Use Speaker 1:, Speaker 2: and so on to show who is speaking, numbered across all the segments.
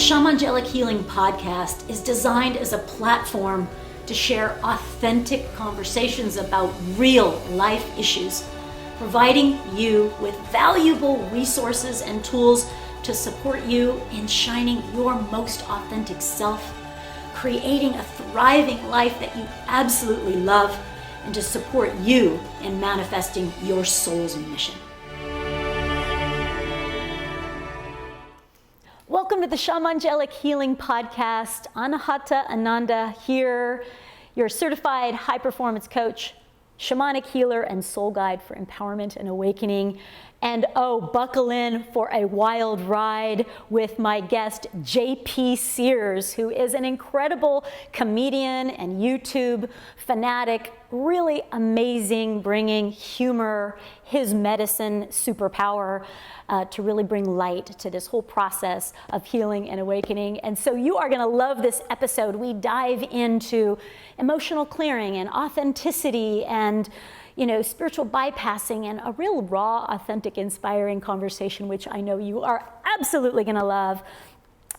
Speaker 1: Shamangelic Healing Podcast is designed as a platform to share authentic conversations about real life issues, providing you with valuable resources and tools to support you in shining your most authentic self, creating a thriving life that you absolutely love, and to support you in manifesting your soul's mission. Welcome to the Shamangelic Healing Podcast. Anahata Ananda here, your certified high-performance coach, shamanic healer, and soul guide for empowerment and awakening. And buckle in for a wild ride with my guest, JP Sears, who is an incredible comedian and YouTube fanatic, really amazing, bringing humor, his medicine superpower, to really bring light to this whole process of healing and awakening. And so you are gonna love this episode. We dive into emotional clearing and authenticity and spiritual bypassing and a real raw, authentic, inspiring conversation, which I know you are absolutely gonna love.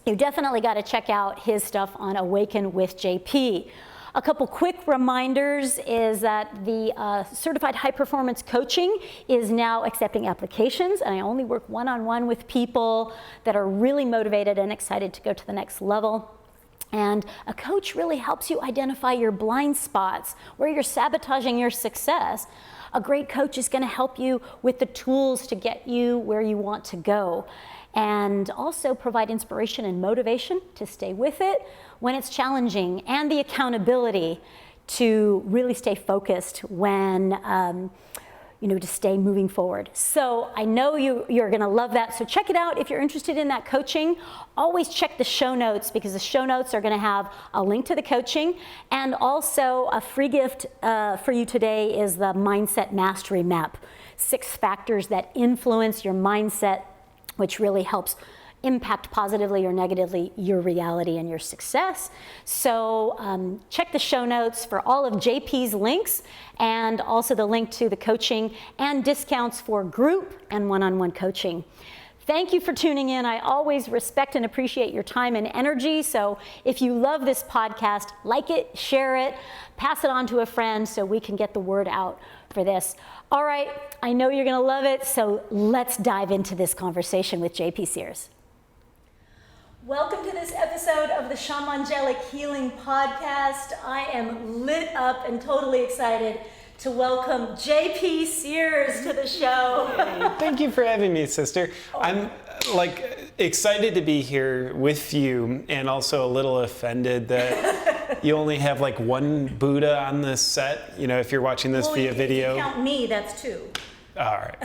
Speaker 1: You definitely gotta check out his stuff on Awaken with JP. A couple quick reminders is that the Certified High Performance Coaching is now accepting applications, and I only work one-on-one with people that are really motivated and excited to go to the next level. And a coach really helps you identify your blind spots, where you're sabotaging your success. A great coach is going to help you with the tools to get you where you want to go, and also provide inspiration and motivation to stay with it when it's challenging, and the accountability to really stay focused when to stay moving forward. So I know you're gonna love that. So check it out if you're interested in that coaching. Always check the show notes, because the show notes are gonna have a link to the coaching, and also a free gift for you today is the Mindset Mastery Map. 6 factors that influence your mindset, which really helps impact positively or negatively your reality and your success. So check the show notes for all of JP's links, and also the link to the coaching and discounts for group and one-on-one coaching. Thank you for tuning in. I always respect and appreciate your time and energy. So if you love this podcast, like it, share it, pass it on to a friend so we can get the word out for this. All right, I know you're gonna love it, so let's dive into this conversation with JP Sears. Welcome to this episode of the Shamangelic Healing Podcast. I am lit up and totally excited to welcome JP Sears to the show.
Speaker 2: Hey, thank you for having me, sister. I'm excited to be here with you, and also a little offended that you only have one Buddha on this set. If you're watching this via video.
Speaker 1: If you count me, that's 2.
Speaker 2: All right.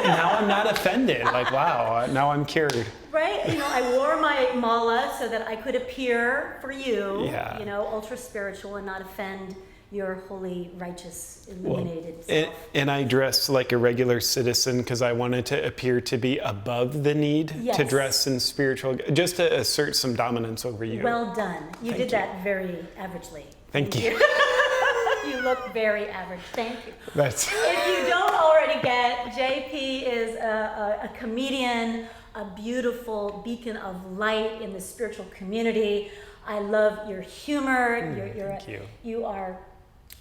Speaker 2: Now I'm not offended. Wow, now I'm cured.
Speaker 1: Right? I wore my mala so that I could appear for you, ultra spiritual and not offend your holy, righteous, illuminated self.
Speaker 2: And I dressed like a regular citizen because I wanted to appear to be above the need to dress in spiritual, just to assert some dominance over you.
Speaker 1: Well done. You did that very averagely.
Speaker 2: Thank you.
Speaker 1: You look very average. Thank you.
Speaker 2: If
Speaker 1: you don't already get, JP is a comedian, a beautiful beacon of light in the spiritual community. I love your humor.
Speaker 2: Thank you.
Speaker 1: You are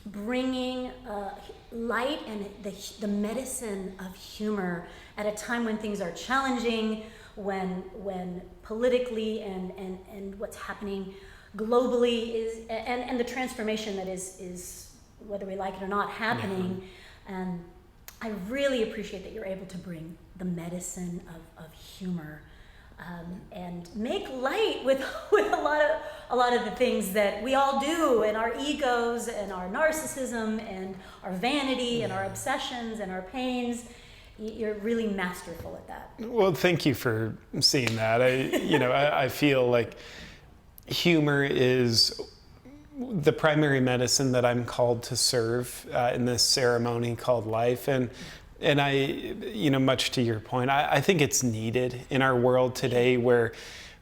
Speaker 1: bringing light and the medicine of humor at a time when things are challenging, when politically and what's happening globally is, and the transformation that is whether we like it or not happening. And I really appreciate that you're able to bring the medicine of humor and make light with a lot of the things that we all do, and our egos and our narcissism and our vanity and our obsessions and our pains. You're really masterful at that.
Speaker 2: Well, thank you for seeing that. I feel like humor is the primary medicine that I'm called to serve in this ceremony called life. And I, much to your point, I think it's needed in our world today, where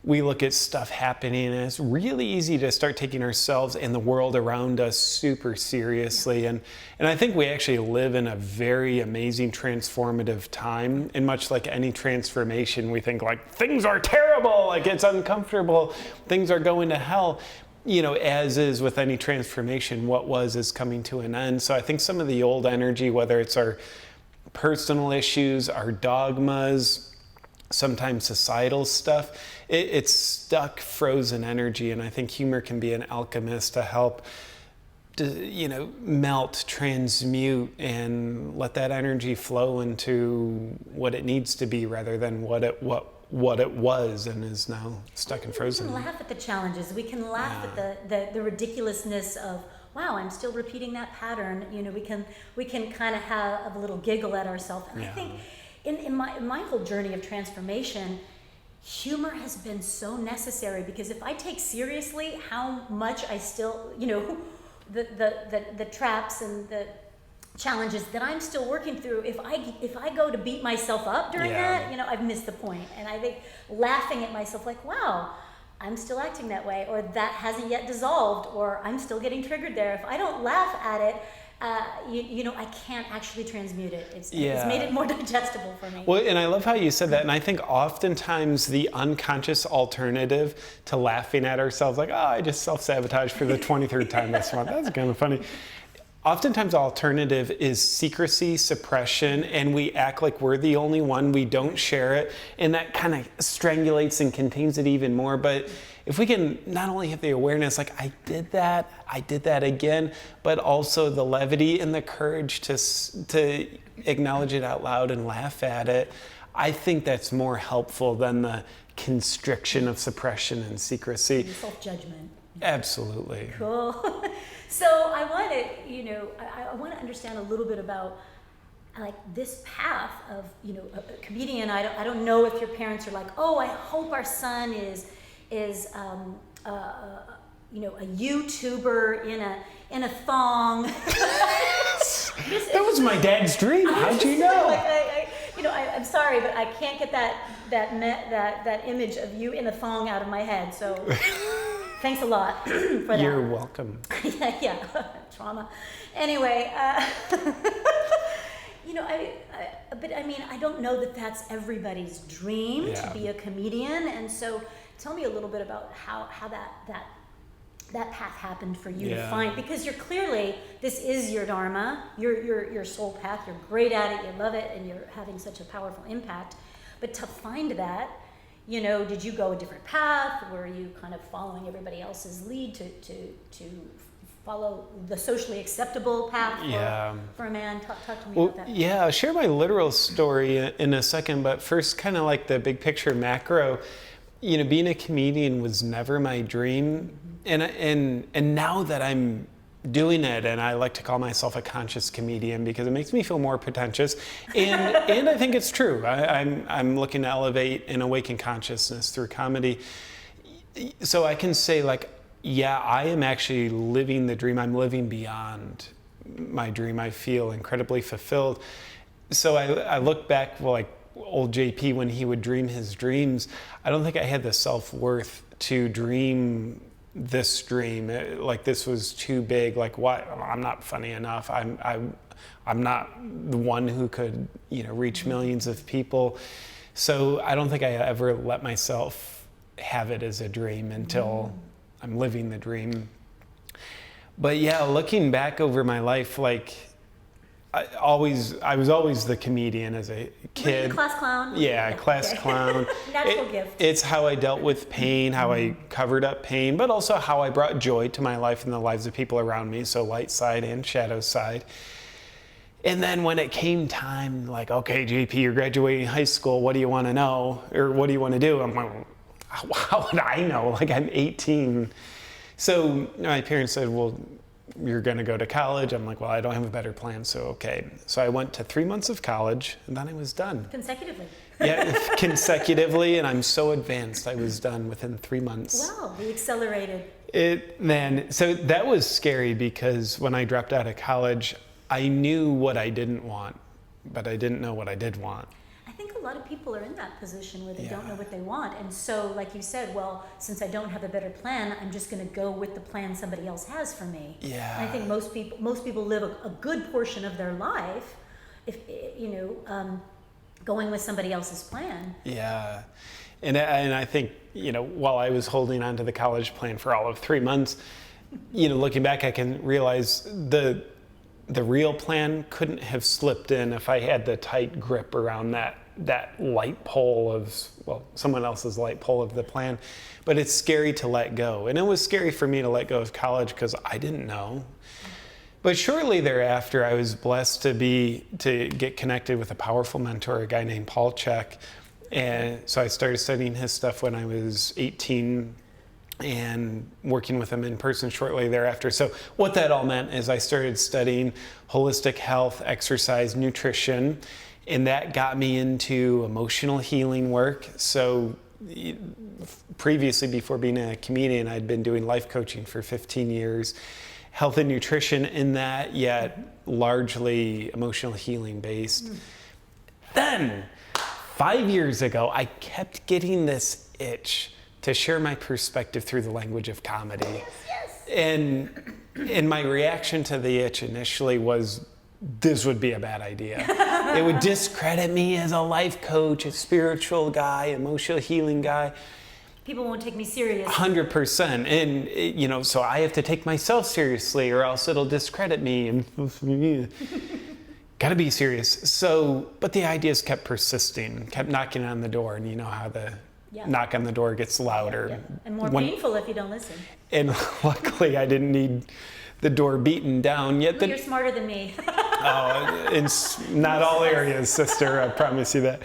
Speaker 2: we look at stuff happening and it's really easy to start taking ourselves and the world around us super seriously. And I think we actually live in a very amazing transformative time. And much like any transformation, we think things are terrible terrible, like it's uncomfortable, things are going to hell. As is with any transformation, what was is coming to an end. So I think some of the old energy, whether it's our personal issues, our dogmas, sometimes societal stuff, it's stuck, frozen energy. And I think humor can be an alchemist to help melt, transmute, and let that energy flow into what it needs to be rather than what it was and is now stuck and frozen.
Speaker 1: We can laugh at the challenges. We can laugh at the ridiculousness of, wow, I'm still repeating that pattern. We can kind of have a little giggle at ourselves. And I think in my whole journey of transformation, humor has been so necessary, because if I take seriously how much I still, the traps and the challenges that I'm still working through, if I go to beat myself up during that, I've missed the point. And I think laughing at myself like, wow, I'm still acting that way, or that hasn't yet dissolved, or I'm still getting triggered there. If I don't laugh at it, I can't actually transmute it. It's made it more digestible for me.
Speaker 2: Well, and I love how you said that. And I think oftentimes the unconscious alternative to laughing at ourselves, like, I just self-sabotage for the 23rd time this month. That's kind of funny. Oftentimes the alternative is secrecy, suppression, and we act like we're the only one. We don't share it, and that kind of strangulates and contains it even more. But if we can not only have the awareness, like, I did that again, but also the levity and the courage to acknowledge it out loud and laugh at it, I think that's more helpful than the constriction of suppression and secrecy.
Speaker 1: And self-judgment.
Speaker 2: Absolutely.
Speaker 1: Cool. So I want to understand a little bit about like this path of, a comedian. I don't know if your parents are like, oh, I hope our son is a YouTuber in a thong.
Speaker 2: That was my dad's dream. How'd you know?
Speaker 1: I'm sorry, but I can't get that image of you in a thong out of my head. So thanks a lot for that.
Speaker 2: You're welcome.
Speaker 1: yeah, trauma. Anyway, I don't know that that's everybody's dream to be a comedian, and so tell me a little bit about how that path happened for you to find, because you're clearly, this is your dharma, your soul path, you're great at it, you love it, and you're having such a powerful impact. But to find that, did you go a different path? Were you kind of following everybody else's lead to follow the socially acceptable path for a man? Talk to me about that.
Speaker 2: Yeah, I'll share my literal story in a second, but first kind of like the big picture macro. Being a comedian was never my dream. And now that I'm doing it, and I like to call myself a conscious comedian because it makes me feel more pretentious, and I think it's true. I'm looking to elevate and awaken consciousness through comedy. So I can say, like, I am actually living the dream. I'm living beyond my dream. I feel incredibly fulfilled. So I look back, like old JP, when he would dream his dreams, I don't think I had the self-worth to dream this dream. Like, this was too big. Like, what? I'm not funny enough. I'm not the one who could, reach millions of people. So I don't think I ever let myself have it as a dream until I'm living the dream. But looking back over my life, like, I was always the comedian as a kid.
Speaker 1: Were you a class clown?
Speaker 2: Yeah, class clown.
Speaker 1: Natural gift.
Speaker 2: It's how I dealt with pain, how I covered up pain, but also how I brought joy to my life and the lives of people around me. So light side and shadow side. And then when it came time, like, okay, JP, you're graduating high school. What do you want to know? Or what do you want to do? I'm like, how would I know? Like, I'm 18. So my parents said, well, you're going to go to college. I'm like, well, I don't have a better plan, so okay. So I went to 3 months of college, and then I was done.
Speaker 1: Consecutively.
Speaker 2: Yeah, consecutively, and I'm so advanced, I was done within 3 months.
Speaker 1: Wow, we accelerated.
Speaker 2: So that was scary, because when I dropped out of college, I knew what I didn't want, but I didn't know what I did want.
Speaker 1: I think a lot of people are in that position where they don't know what they want. And so, like you said, well, since I don't have a better plan, I'm just going to go with the plan somebody else has for me.
Speaker 2: Yeah.
Speaker 1: And I think most people live a good portion of their life, going with somebody else's plan.
Speaker 2: Yeah. And I think, while I was holding on to the college plan for all of 3 months, looking back, I can realize the real plan couldn't have slipped in if I had the tight grip around that light pole of, someone else's light pole of the plan. But it's scary to let go. And it was scary for me to let go of college because I didn't know. But shortly thereafter, I was blessed to get connected with a powerful mentor, a guy named Paul Check. And so I started studying his stuff when I was 18 and working with him in person shortly thereafter. So what that all meant is I started studying holistic health, exercise, nutrition, and that got me into emotional healing work. So previously, before being a comedian, I'd been doing life coaching for 15 years, health and nutrition in that, yet largely emotional healing based. Then, 5 years ago, I kept getting this itch to share my perspective through the language of comedy. And my reaction to the itch initially was, this would be a bad idea. It would discredit me as a life coach, a spiritual guy, emotional healing guy.
Speaker 1: People won't take me serious.
Speaker 2: 100%. And, so I have to take myself seriously or else it'll discredit me. And gotta be serious. So, but the ideas kept persisting, kept knocking on the door. And you know how the knock on the door gets louder.
Speaker 1: Yeah. And more painful if you don't listen.
Speaker 2: And luckily I didn't need the door beaten down yet.
Speaker 1: You're smarter than me.
Speaker 2: In not all areas, sister, I promise you that.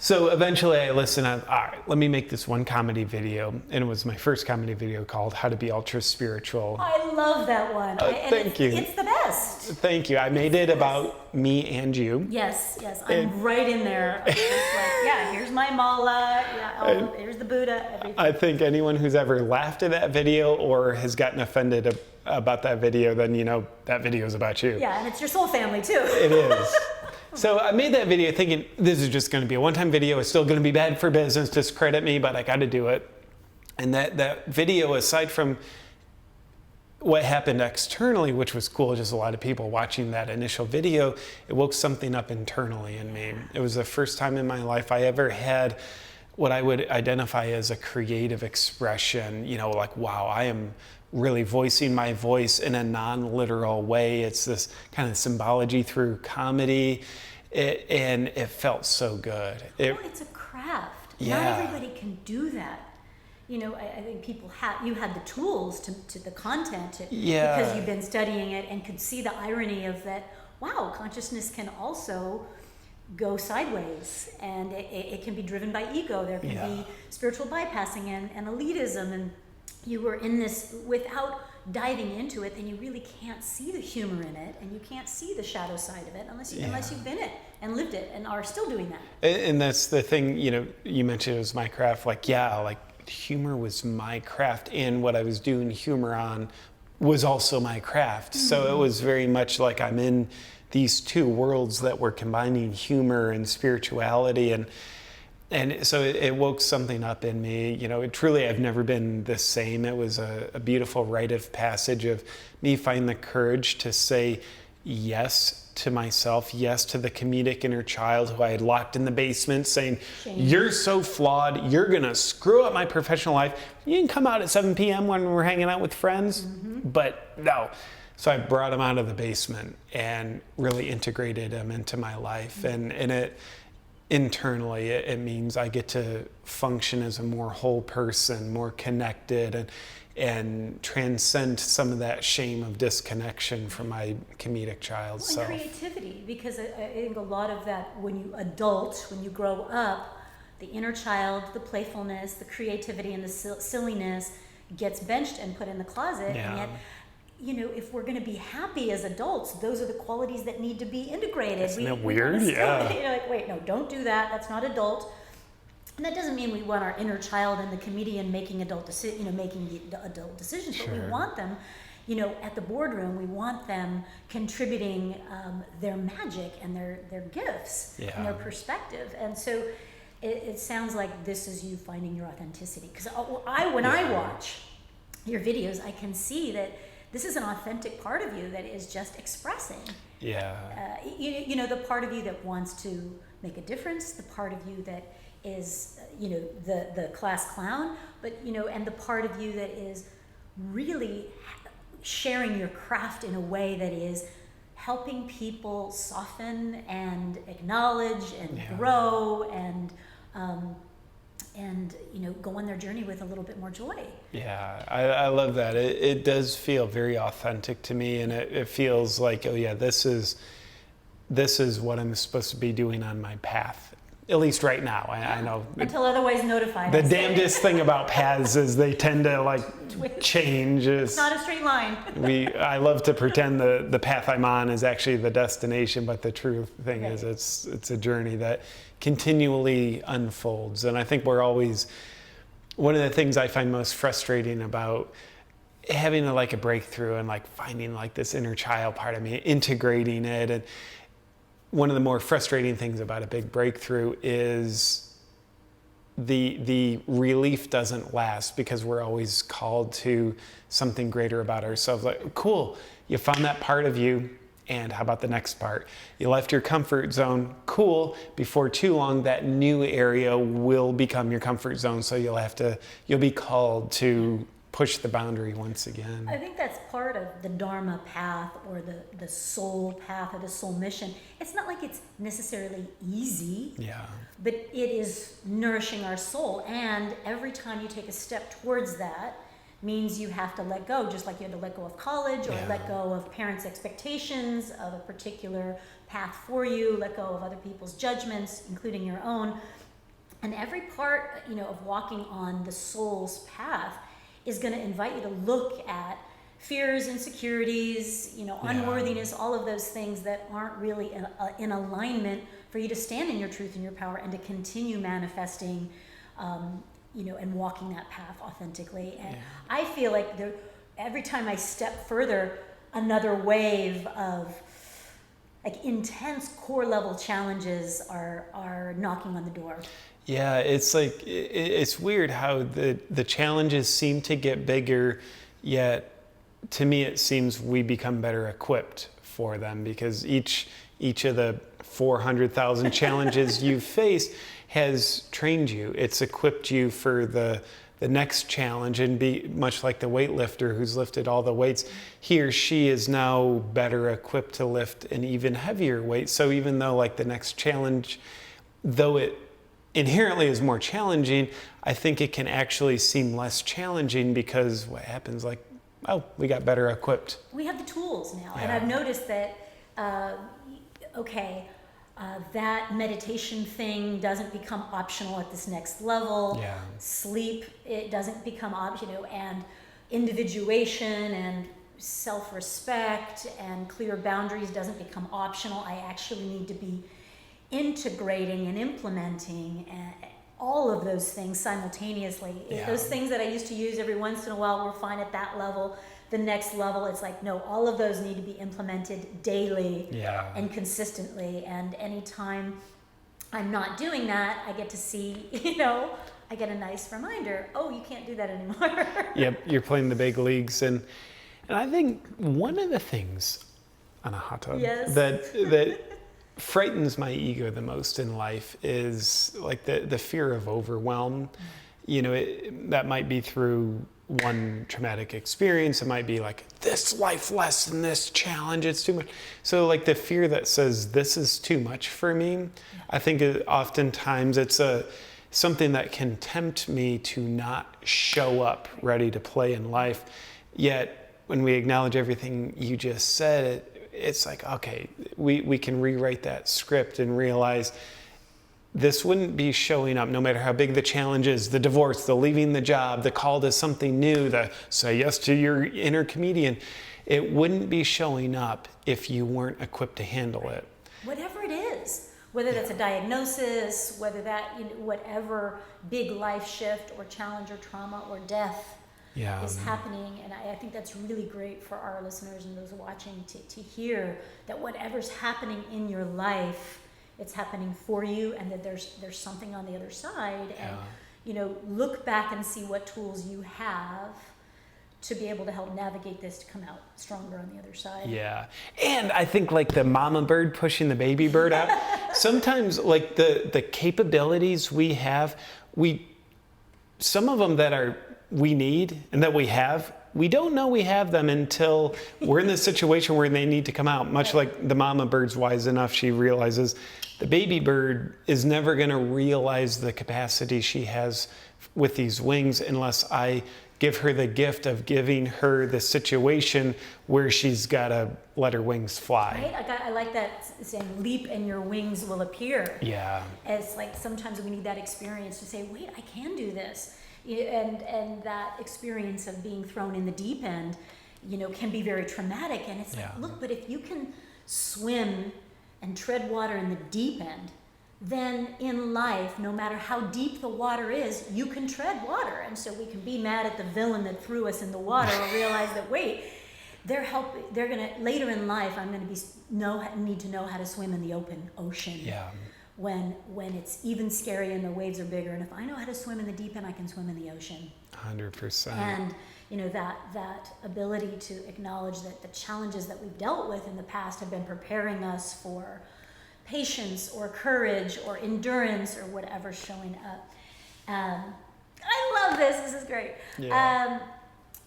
Speaker 2: So eventually I listened, all right, let me make this one comedy video. And it was my first comedy video called How to Be Ultra Spiritual.
Speaker 1: I love that one.
Speaker 2: Thank you.
Speaker 1: It's the best.
Speaker 2: Thank you. I made it about me and you.
Speaker 1: Yes. I'm right in there. I'm just here's my mala. Here's the Buddha. Everything.
Speaker 2: I think anyone who's ever laughed at that video or has gotten offended about that video, then that video is about you.
Speaker 1: Yeah, and it's your soul family too.
Speaker 2: It is. So I made that video thinking this is just going to be a one-time video. It's still going to be bad for business, discredit me, but I got to do it. And that video, aside from what happened externally, which was cool, just a lot of people watching that initial video, it woke something up internally in me. It was the first time in my life I ever had what I would identify as a creative expression, wow, I am really voicing my voice in a non-literal way. It's this kind of symbology through comedy, and it felt so good.
Speaker 1: It's a craft.
Speaker 2: Yeah.
Speaker 1: Not everybody can do that. I think you had the tools to the content because you've been studying it and could see the irony of that. Wow, consciousness can also go sideways, and it can be driven by ego. There can be spiritual bypassing and elitism, and you were in this without diving into it, then you really can't see the humor in it, and you can't see the shadow side of it unless you've been it and lived it and are still doing that.
Speaker 2: And that's the thing, you mentioned it was my craft. Humor was my craft, and what I was doing humor on was also my craft. Mm-hmm. So it was very much like I'm in these two worlds that were combining humor and spirituality, and so it woke something up in me. Truly, I've never been the same. It was a beautiful rite of passage of me finding the courage to say yes to myself, yes to the comedic inner child who I had locked in the basement saying, you're so flawed, you're gonna screw up my professional life. You can come out at 7 p.m. when we're hanging out with friends, but no. So I brought him out of the basement and really integrated him into my life. And it internally, it means I get to function as a more whole person, more connected, and transcend some of that shame of disconnection from my comedic child self.
Speaker 1: And creativity, because I think a lot of that, when you grow up, the inner child, the playfulness, the creativity, and the silliness gets benched and put in the closet.
Speaker 2: Yeah.
Speaker 1: And yet, if we're going to be happy as adults, those are the qualities that need to be integrated.
Speaker 2: Isn't that weird? Yeah.
Speaker 1: Wait, no, don't do that. That's not adult. And that doesn't mean we want our inner child and the comedian making adult decisions,
Speaker 2: Sure.
Speaker 1: but we want them, at the boardroom, we want them contributing their magic and their gifts and their perspective. And so it sounds like this is you finding your authenticity. Because when I watch your videos, I can see that this is an authentic part of you that is just expressing.
Speaker 2: Yeah.
Speaker 1: The part of you that wants to make a difference, the part of you that is the class clown, but and the part of you that is really sharing your craft in a way that is helping people soften and acknowledge and grow and go on their journey with a little bit more joy.
Speaker 2: Yeah, I love that. It does feel very authentic to me, and it feels like, oh yeah, this is what I'm supposed to be doing on my path. At least right now. I know.
Speaker 1: Until otherwise notified.
Speaker 2: The damnedest thing about paths is they tend to change.
Speaker 1: It's not a straight line.
Speaker 2: I love to pretend the path I'm on is actually the destination, but the true thing is it's a journey that continually unfolds. And I think we're always, one of the things I find most frustrating about having a breakthrough and finding this inner child part of me, integrating it, and one of the more frustrating things about a big breakthrough is the relief doesn't last, because we're always called to something greater about ourselves. Cool, you found that part of you, and how about the next part? You left your comfort zone. Cool, before too long that new area will become your comfort zone, so you'll be called to push the boundary once again.
Speaker 1: I think that's part of the Dharma path, or the soul path, or the soul mission. It's not like it's necessarily easy, but it is nourishing our soul. And every time you take a step towards that means you have to let go, just like you had to let go of college, or let go of parents' expectations of a particular path for you, let go of other people's judgments, including your own. And every part, of walking on the soul's path is going to invite you to look at fears, insecurities, unworthiness, all of those things that aren't really in alignment for you to stand in your truth and your power, and to continue manifesting, and walking that path authentically. And I feel like every time I step further, another wave of intense core level challenges are knocking on the door.
Speaker 2: Yeah, it's it's weird how the challenges seem to get bigger, yet to me it seems we become better equipped for them, because each of the 400,000 challenges you've faced has trained you. It's equipped you for the next challenge, and be much like the weightlifter who's lifted all the weights, he or she is now better equipped to lift an even heavier weight. So even though the next challenge, though it inherently is more challenging, I think it can actually seem less challenging, because what happens, we got better equipped.
Speaker 1: We have the tools now. And I've noticed that, that meditation thing doesn't become optional at this next level. Sleep, it doesn't become optional, and individuation and self-respect and clear boundaries doesn't become optional. I actually need to be integrating and implementing all of those things simultaneously. Those things that I used to use every once in a while were fine at that level. The next level, it's no, all of those need to be implemented daily and consistently. And anytime I'm not doing that, I get to see, I get a nice reminder, oh, you can't do that anymore.
Speaker 2: Yep, you're playing the big leagues. And I think one of the things, Anahata, that frightens my ego the most in life is the fear of overwhelm. That might be through one traumatic experience. It might be this life lesson, this challenge, it's too much. So the fear that says this is too much for me, I think oftentimes it's something that can tempt me to not show up ready to play in life. Yet when we acknowledge everything you just said, it's okay, we can rewrite that script and realize this wouldn't be showing up, no matter how big the challenge is, the divorce, the leaving the job, the call to something new, the say yes to your inner comedian. It wouldn't be showing up if you weren't equipped to handle it.
Speaker 1: Whatever it is, whether that's a diagnosis, whether that, whatever big life shift or challenge or trauma or death is happening. And I think that's really great for our listeners and those watching to hear that whatever's happening in your life, it's happening for you, and that there's something on the other side. And look back and see what tools you have to be able to help navigate this to come out stronger on the other side.
Speaker 2: Yeah. And I think like the mama bird pushing the baby bird out, sometimes like the capabilities we have, some of them that we need and that we have, we don't know we have them until we're in this situation where they need to come out. Much like the mama bird's wise enough, she realizes the baby bird is never going to realize the capacity she has with these wings unless I give her the gift of giving her the situation where she's got to let her wings fly.
Speaker 1: Right? I like that saying, leap and your wings will appear.
Speaker 2: Yeah.
Speaker 1: It's like sometimes we need that experience to say, wait, I can do this. And that experience of being thrown in the deep end, can be very traumatic. And it's like, look, but if you can swim and tread water in the deep end, then in life, no matter how deep the water is, you can tread water. And so we can be mad at the villain that threw us in the water or realize that, wait, later in life, I'm going to need to know how to swim in the open ocean.
Speaker 2: Yeah.
Speaker 1: When it's even scary and the waves are bigger. And if I know how to swim in the deep end, I can swim in the ocean.
Speaker 2: 100%.
Speaker 1: And that ability to acknowledge that the challenges that we've dealt with in the past have been preparing us for patience or courage or endurance or whatever's showing up. I love this. This is great.
Speaker 2: Yeah.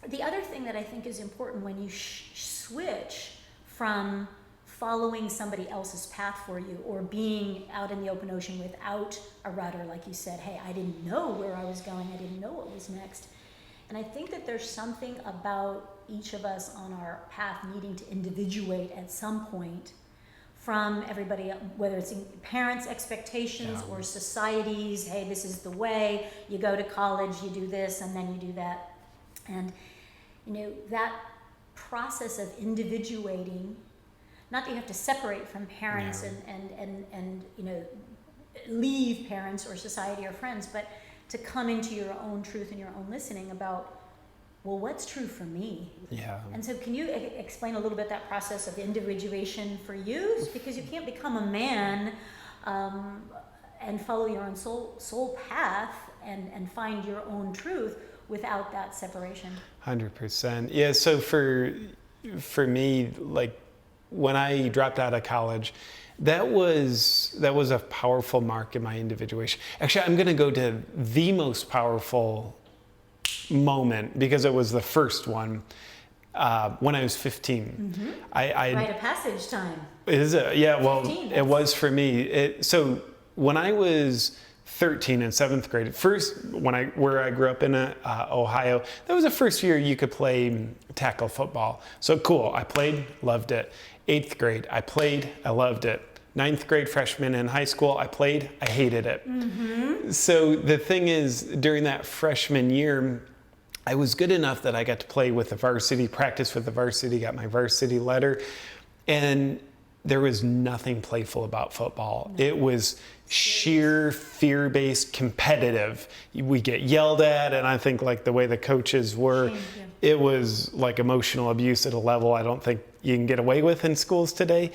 Speaker 1: The other thing that I think is important when you switch from following somebody else's path for you or being out in the open ocean without a rudder, like you said, hey, I didn't know where I was going. I didn't know what was next. And I think that there's something about each of us on our path needing to individuate at some point from everybody, whether it's parents' expectations or society's, hey, this is the way, you go to college, you do this, and then you do that. And, that process of individuating, not that you have to separate from parents and leave parents or society or friends, but to come into your own truth and your own listening about, well, what's true for me?
Speaker 2: Yeah.
Speaker 1: And so can you explain a little bit that process of individuation for you? Because you can't become a man and follow your own soul path and find your own truth without that separation.
Speaker 2: 100%. Yeah, so for me, like when I dropped out of college, that was a powerful mark in my individuation. Actually, I'm going to go to the most powerful moment because it was the first one when I was 15.
Speaker 1: Mm-hmm.
Speaker 2: I
Speaker 1: Rite of passage time.
Speaker 2: Is it? Yeah, well,
Speaker 1: 15,
Speaker 2: it was for me. So when I was 13 in 7th grade, where I grew up in Ohio, that was the first year you could play tackle football. So cool, I played, loved it. 8th grade, I played, I loved it. 9th grade, freshman in high school, I played, I hated it. Mm-hmm. So the thing is, during that freshman year, I was good enough that I got to play with the varsity, practice with the varsity, got my varsity letter, and there was nothing playful about football. No. It was sheer fear-based, competitive. We get yelled at, and I think like the way the coaches were, it was like emotional abuse at a level I don't think you can get away with in schools today.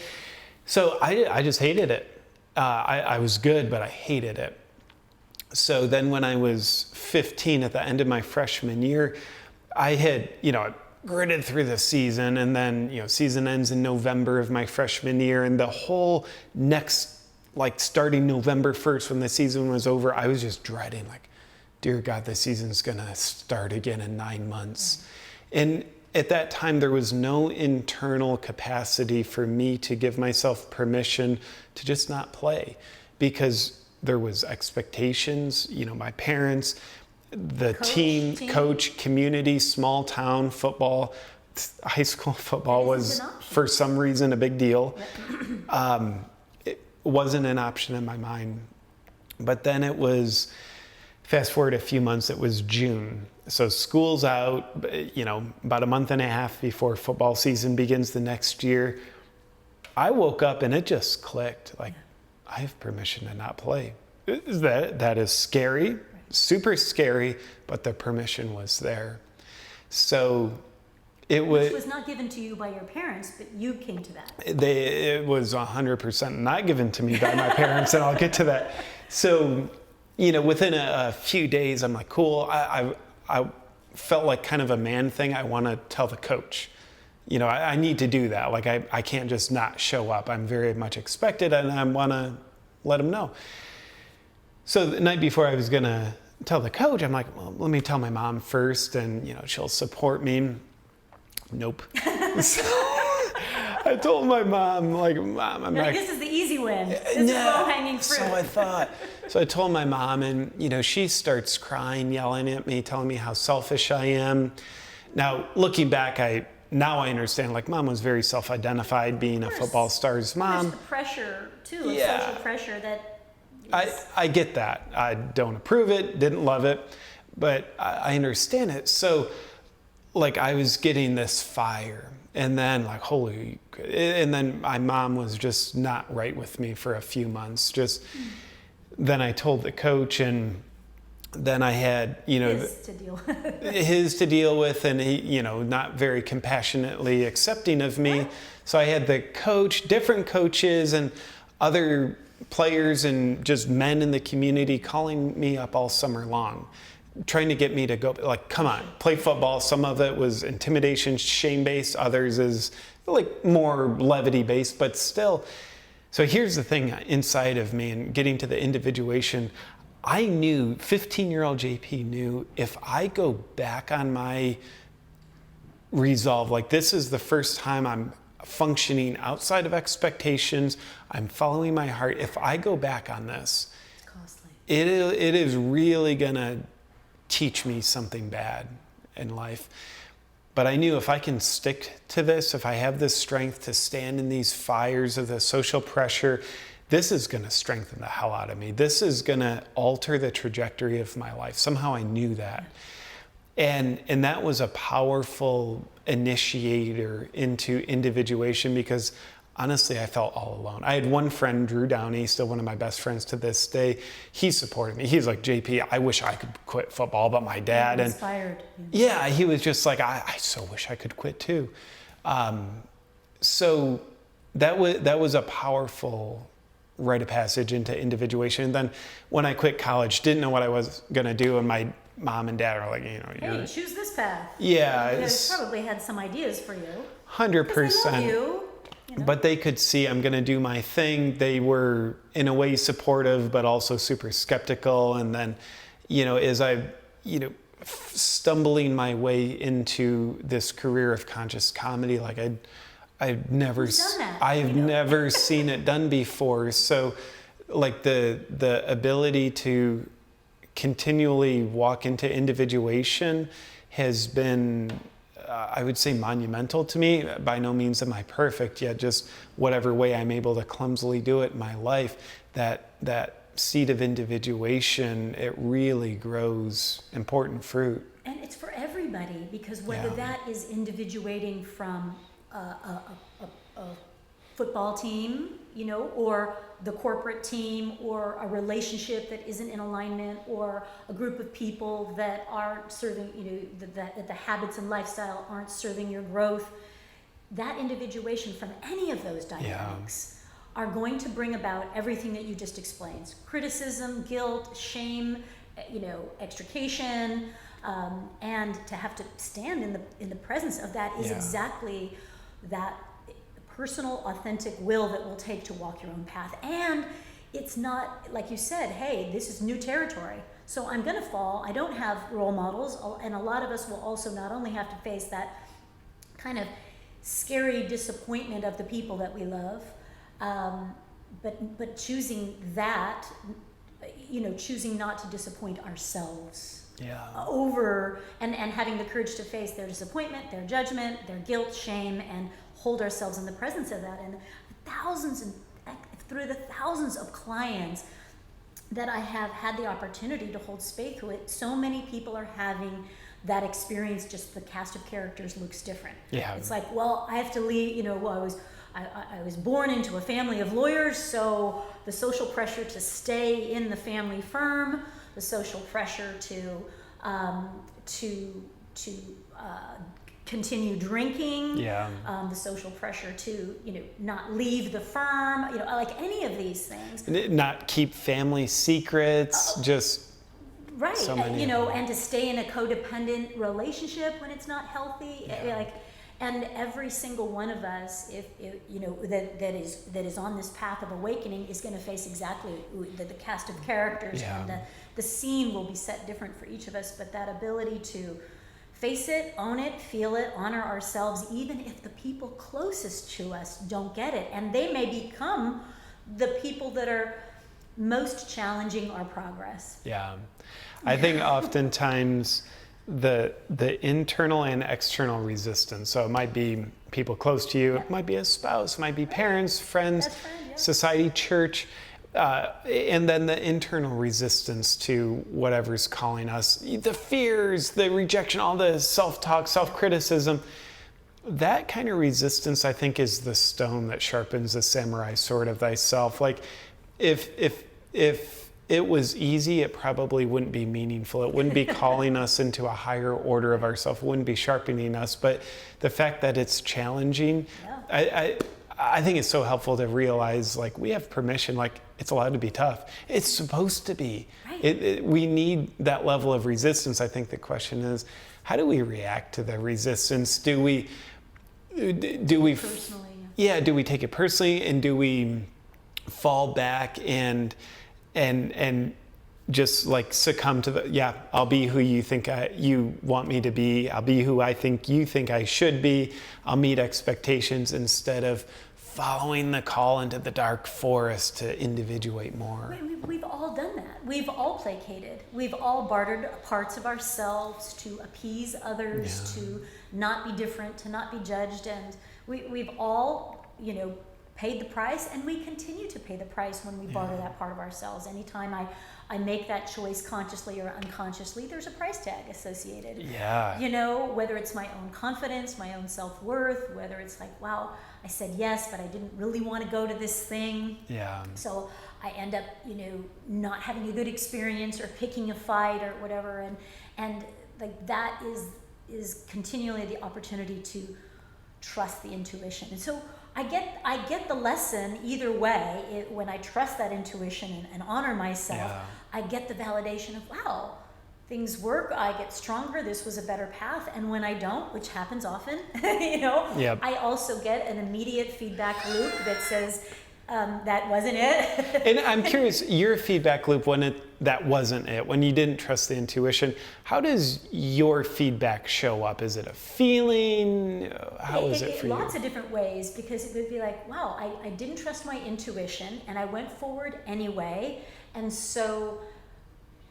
Speaker 2: So I just hated it. I was good, but I hated it. So then when I was 15 at the end of my freshman year, I had, gritted through the season, and then, season ends in November of my freshman year, and the whole next, like starting November 1st when the season was over, I was just dreading, like, dear God, the season's gonna start again in 9 months. And at that time, there was no internal capacity for me to give myself permission to just not play, because there was expectations, my parents, the team, coach, community, small town football, high school football was for some reason a big deal. It wasn't an option in my mind. But then it was, fast forward a few months, it was June. So school's out, about a month and a half before football season begins the next year. I woke up and it just clicked, like, I have permission to not play. That is scary, super scary, but the permission was there. So which
Speaker 1: was not given to you by your parents, but you came to that.
Speaker 2: It was 100% not given to me by my parents, and I'll get to that. So, within a few days, I'm like, cool, I felt like kind of a man thing. I want to tell the coach, you know, I need to do that. Like I can't just not show up. I'm very much expected, and I want to let him know. So the night before I was going to tell the coach, I'm like, well, let me tell my mom first, and, you know, she'll support me. Nope. So I told my mom, like, Mom, I'm not...
Speaker 1: This is the easy win. This is low-hanging fruit.
Speaker 2: So I thought. So I told my mom, and, you know, she starts crying, yelling at me, telling me how selfish I am. Now, looking back, now I understand, like, Mom was very self-identified, being a football star's mom.
Speaker 1: There's the pressure, too, of social pressure that...
Speaker 2: I get that. I don't approve it, didn't love it, but I understand it. So, like, I was getting this fire, and then, like, and then my mom was just not right with me for a few months. Then I told the coach, and then I had, you know, his to deal with, and he, you know, not very compassionately accepting of me. So I had the coach, different coaches, and other players and just men in the community calling me up all summer long, trying to get me to go, like, come on, play football. Some of it was intimidation, shame-based. Others is like more levity-based, but still. So here's the thing inside of me, and getting to the individuation, I knew, 15-year-old JP knew, if I go back on my resolve, like, this is the first time I'm functioning outside of expectations, I'm following my heart. If I go back on this, it's costly. It is really gonna teach me something bad in life. But I knew if I can stick to this, if I have this strength to stand in these fires of the social pressure, this is gonna strengthen the hell out of me. This is gonna alter the trajectory of my life. Somehow I knew that. And that was a powerful initiator into individuation, because honestly, I felt all alone. I had one friend, Drew Downey, still one of my best friends to this day. He supported me. He's like, JP, I wish I could quit football, but my dad.
Speaker 1: Inspired.
Speaker 2: Yeah, he was just like, I so wish I could quit too. So that was a powerful rite of passage into individuation. And then when I quit college, didn't know what I was gonna do, and my mom and dad are like, you know,
Speaker 1: hey, choose this path.
Speaker 2: Yeah,
Speaker 1: they probably had some ideas for you.
Speaker 2: 100%.
Speaker 1: They love you. You know?
Speaker 2: But they could see I'm going to do my thing. They were in a way supportive, but also super skeptical. And then, you know, as I, you know, stumbling my way into this career of conscious comedy, like I've never seen it done before. So, like the ability to continually walk into individuation has been, I would say, monumental to me. By no means am I perfect, yet just whatever way I'm able to clumsily do it in my life, that seed of individuation, it really grows important fruit.
Speaker 1: And it's for everybody, because whether that is individuating from a football team, you know, or the corporate team, or a relationship that isn't in alignment, or a group of people that aren't serving, you know, that the habits and lifestyle aren't serving your growth, that individuation from any of those dynamics are going to bring about everything that you just explained: criticism, guilt, shame, you know, extrication, and to have to stand in the presence of that is exactly that personal, authentic will that will take to walk your own path. And it's not, like you said, hey, this is new territory, so I'm gonna fall. I don't have role models, and a lot of us will also not only have to face that kind of scary disappointment of the people that we love, but choosing that, you know, choosing not to disappoint ourselves over, and having the courage to face their disappointment, their judgment, their guilt, shame, and hold ourselves in the presence of that. And through the thousands of clients that I have had the opportunity to hold space with, so many people are having that experience. Just the cast of characters looks different. It's like, well, I have to leave, you know, I was born into a family of lawyers, so the social pressure to stay in the family firm, the social pressure to continue drinking, the social pressure to, you know, not leave the firm, you know, like any of these things.
Speaker 2: Not keep family secrets, just
Speaker 1: Right.
Speaker 2: So many
Speaker 1: And to stay in a codependent relationship when it's not healthy, and every single one of us, if that is on this path of awakening, is going to face exactly the cast of characters, and the scene will be set different for each of us. But that ability to face it, own it, feel it, honor ourselves, even if the people closest to us don't get it, and they may become the people that are most challenging our progress.
Speaker 2: Yeah, I think oftentimes the internal and external resistance. So it might be people close to you, it might be a spouse, it might be parents, friends, society, church, and then the internal resistance to whatever's calling us, the fears, the rejection, all the self-talk, self-criticism. That kind of resistance, I think, is the stone that sharpens the samurai sword of thyself. Like, if it was easy, it probably wouldn't be meaningful. It wouldn't be calling us into a higher order of ourselves. It wouldn't be sharpening us. But the fact that it's challenging, I think it's so helpful to realize, like, we have permission. Like, it's allowed to be tough. It's supposed to be. Right. We need that level of resistance. I think the question is, how do we react to the resistance? Do we
Speaker 1: personally?
Speaker 2: Yeah. Do we take it personally, and do we fall back and just like succumb to I'll be who you think you want me to be. I'll be who I think you think I should be. I'll meet expectations instead of following the call into the dark forest to individuate more.
Speaker 1: We've all done that. We've all placated. We've all bartered parts of ourselves to appease others, to not be different, to not be judged. And we've all, paid the price, and we continue to pay the price when we barter that part of ourselves. Anytime I make that choice consciously or unconsciously, there's a price tag associated.
Speaker 2: Yeah.
Speaker 1: Whether it's my own confidence, my own self-worth, whether it's like, wow, I said yes, but I didn't really want to go to this thing.
Speaker 2: Yeah.
Speaker 1: So I end up, not having a good experience or picking a fight or whatever. And like that is continually the opportunity to trust the intuition. And so I get the lesson either way. When I trust that intuition and honor myself, I get the validation of, wow, things work, I get stronger, this was a better path. And when I don't, which happens often, I also get an immediate feedback loop that says, that wasn't it.
Speaker 2: And I'm curious, your feedback loop when that wasn't it, when you didn't trust the intuition, how does your feedback show up? Is it a feeling? How is it for you?
Speaker 1: Lots of different ways, because it would be like, wow, I didn't trust my intuition and I went forward anyway. And so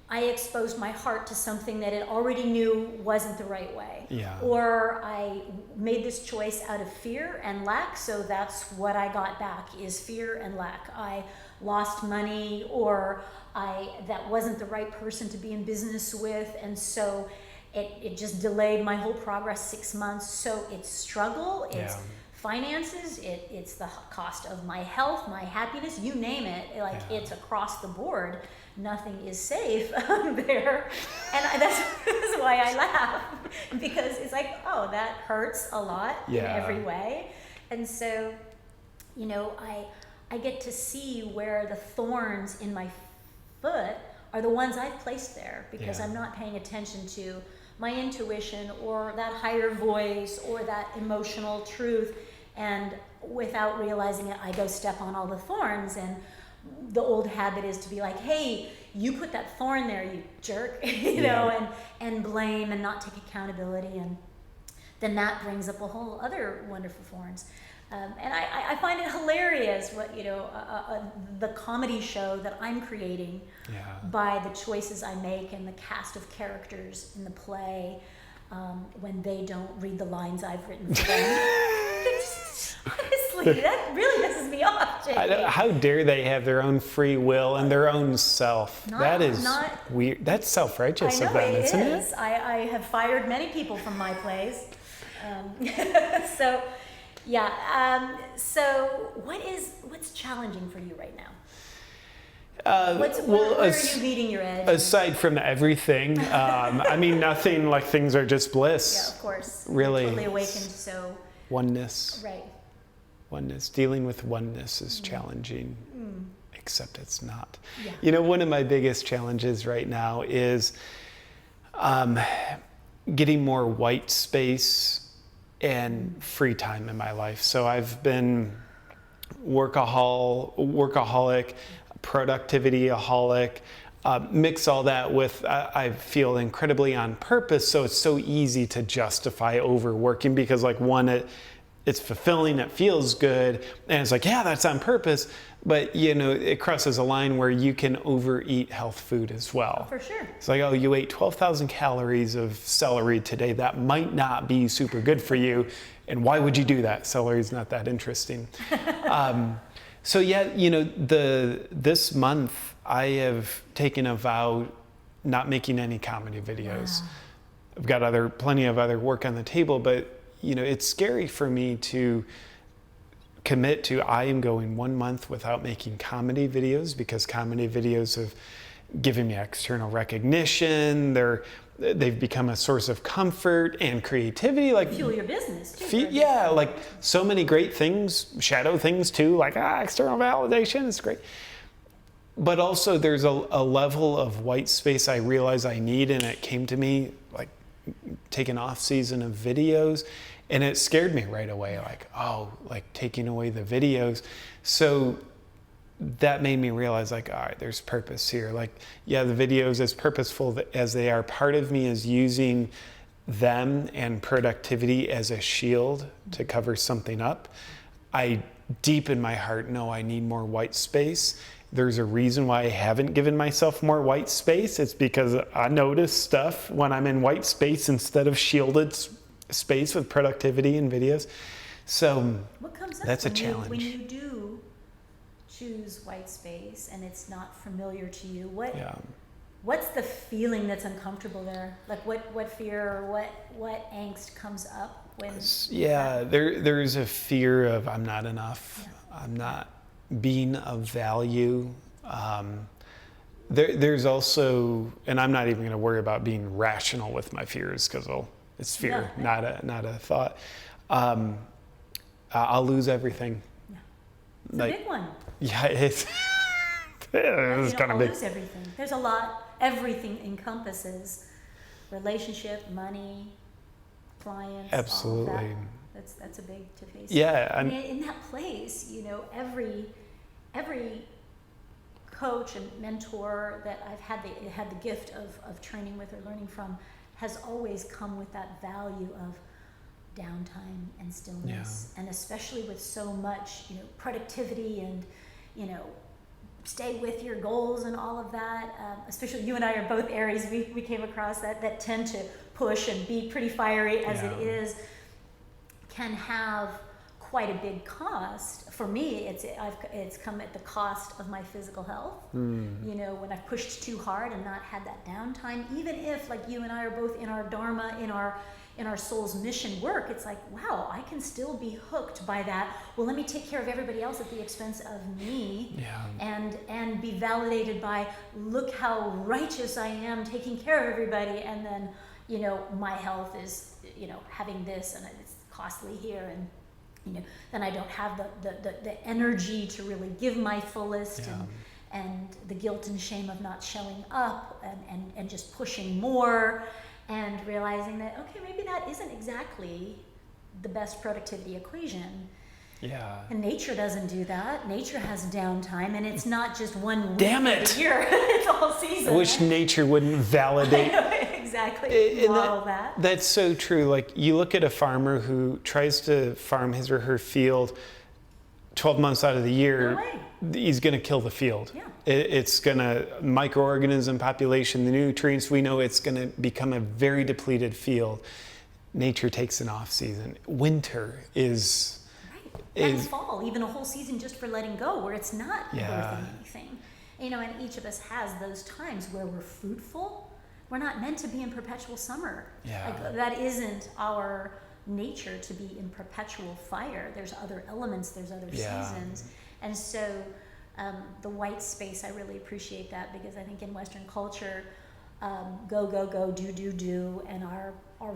Speaker 1: I exposed my heart to something that it already knew wasn't the right way.
Speaker 2: Yeah.
Speaker 1: Or I made this choice out of fear and lack, so that's what I got back is fear and lack. I lost money, or that wasn't the right person to be in business with, and so it just delayed my whole progress 6 months. So it's struggle, it's finances, it's the cost of my health, my happiness, you name it. It's across the board. Nothing is safe there. And that's why I laugh, because it's like, oh, that hurts a lot in every way. And so, I get to see where the thorns in my foot are the ones I've placed there, because I'm not paying attention to my intuition or that higher voice or that emotional truth. And without realizing it, I go step on all the thorns. And the old habit is to be like, hey, you put that thorn there, you jerk, and blame and not take accountability. And then that brings up a whole other wonderful thorns. And I find it hilarious what, the comedy show that I'm creating by the choices I make and the cast of characters in the play when they don't read the lines I've written for them. Honestly, that really pisses me off, JP.
Speaker 2: How dare they have their own free will and their own self? That is weird. That's self-righteous of them, isn't it?
Speaker 1: I have fired many people from my plays. So what's challenging for you right now? Where are you meeting your edge?
Speaker 2: Aside from everything, nothing, like things are just bliss.
Speaker 1: Yeah, of course.
Speaker 2: Really.
Speaker 1: You're totally awakened, so.
Speaker 2: Oneness.
Speaker 1: Right.
Speaker 2: Oneness. Dealing with oneness is challenging. except it's not.
Speaker 1: Yeah.
Speaker 2: You know, one of my biggest challenges right now is getting more white space and free time in my life. So I've been workaholic, productivity-aholic, mix all that with, I feel incredibly on purpose, so it's so easy to justify overworking because like one, it's fulfilling, it feels good, and it's like, yeah, that's on purpose, but you know, it crosses a line where you can overeat health food as well.
Speaker 1: For sure.
Speaker 2: It's like, oh, you ate 12,000 calories of celery today, that might not be super good for you, and why would you do that? Celery's not that interesting. So yeah, you know, this month I have taken a vow not making any comedy videos. Wow. I've got plenty of other work on the table, but you know, it's scary for me to commit to, I am going 1 month without making comedy videos because comedy videos have given me external recognition. They've become a source of comfort and creativity. Like
Speaker 1: fuel your business too.
Speaker 2: Yeah, like so many great things, shadow things too, like external validation is great. But also there's a level of white space I realize I need, and it came to me like take an off season of videos, and it scared me right away, like, oh, like taking away the videos. So that made me realize like, all right, there's purpose here. Like, yeah, the videos, as purposeful as they are, part of me is using them and productivity as a shield to cover something up. I deep in my heart know I need more white space. There's a reason why I haven't given myself more white space. It's because I notice stuff when I'm in white space instead of shielded space with productivity and videos. So
Speaker 1: what comes up
Speaker 2: that's a challenge.
Speaker 1: When you do choose white space and it's not familiar to you, what's the feeling that's uncomfortable there? Like what fear or what angst comes up when?
Speaker 2: Yeah, there's a fear of I'm not enough. Yeah. I'm not being of value. There's also, and I'm not even going to worry about being rational with my fears because it's fear, not a thought. I'll lose everything.
Speaker 1: Yeah. It's a big one.
Speaker 2: Yeah, it's kind of big.
Speaker 1: Lose everything. There's a lot. Everything encompasses relationship, money, clients.
Speaker 2: Absolutely.
Speaker 1: All of that. That's a big to face.
Speaker 2: Yeah,
Speaker 1: and in that place, you know, every coach and mentor that I've had the gift of training with or learning from has always come with that value of downtime and stillness, and especially with so much, you know, productivity and, you know, stay with your goals and all of that. Especially you and I are both Aries. We came across that tend to push and be pretty fiery as it is, can have quite a big cost. For me, it's come at the cost of my physical health. You know, when I've pushed too hard and not had that downtime, even if like you and I are both in our dharma, in our soul's mission work, it's like, wow, I can still be hooked by that. Well, let me take care of everybody else at the expense of me, and be validated by, look how righteous I am taking care of everybody, and then, you know, my health is, you know, having this and it's costly here, and you know, then I don't have the energy to really give my fullest, and the guilt and shame of not showing up and just pushing more, and realizing that, okay, maybe that isn't exactly the best productivity equation. Yeah. And nature doesn't do that. Nature has downtime, and it's not just 1 week a year. It's all season.
Speaker 2: I wish nature wouldn't validate.
Speaker 1: Exactly. Model that.
Speaker 2: That's so true. Like, you look at a farmer who tries to farm his or her field 12 months out of the year, he's going to kill the field. Yeah. It's going to, microorganism population, the nutrients, we know it's going to become a very depleted field. Nature takes an off season. Winter is...
Speaker 1: And fall, even a whole season just for letting go, where it's not birthing anything. You know, and each of us has those times where we're fruitful. We're not meant to be in perpetual summer. Yeah. Like, that isn't our nature, to be in perpetual fire. There's other elements, there's other seasons. And so the white space, I really appreciate that, because I think in Western culture, go, do, and our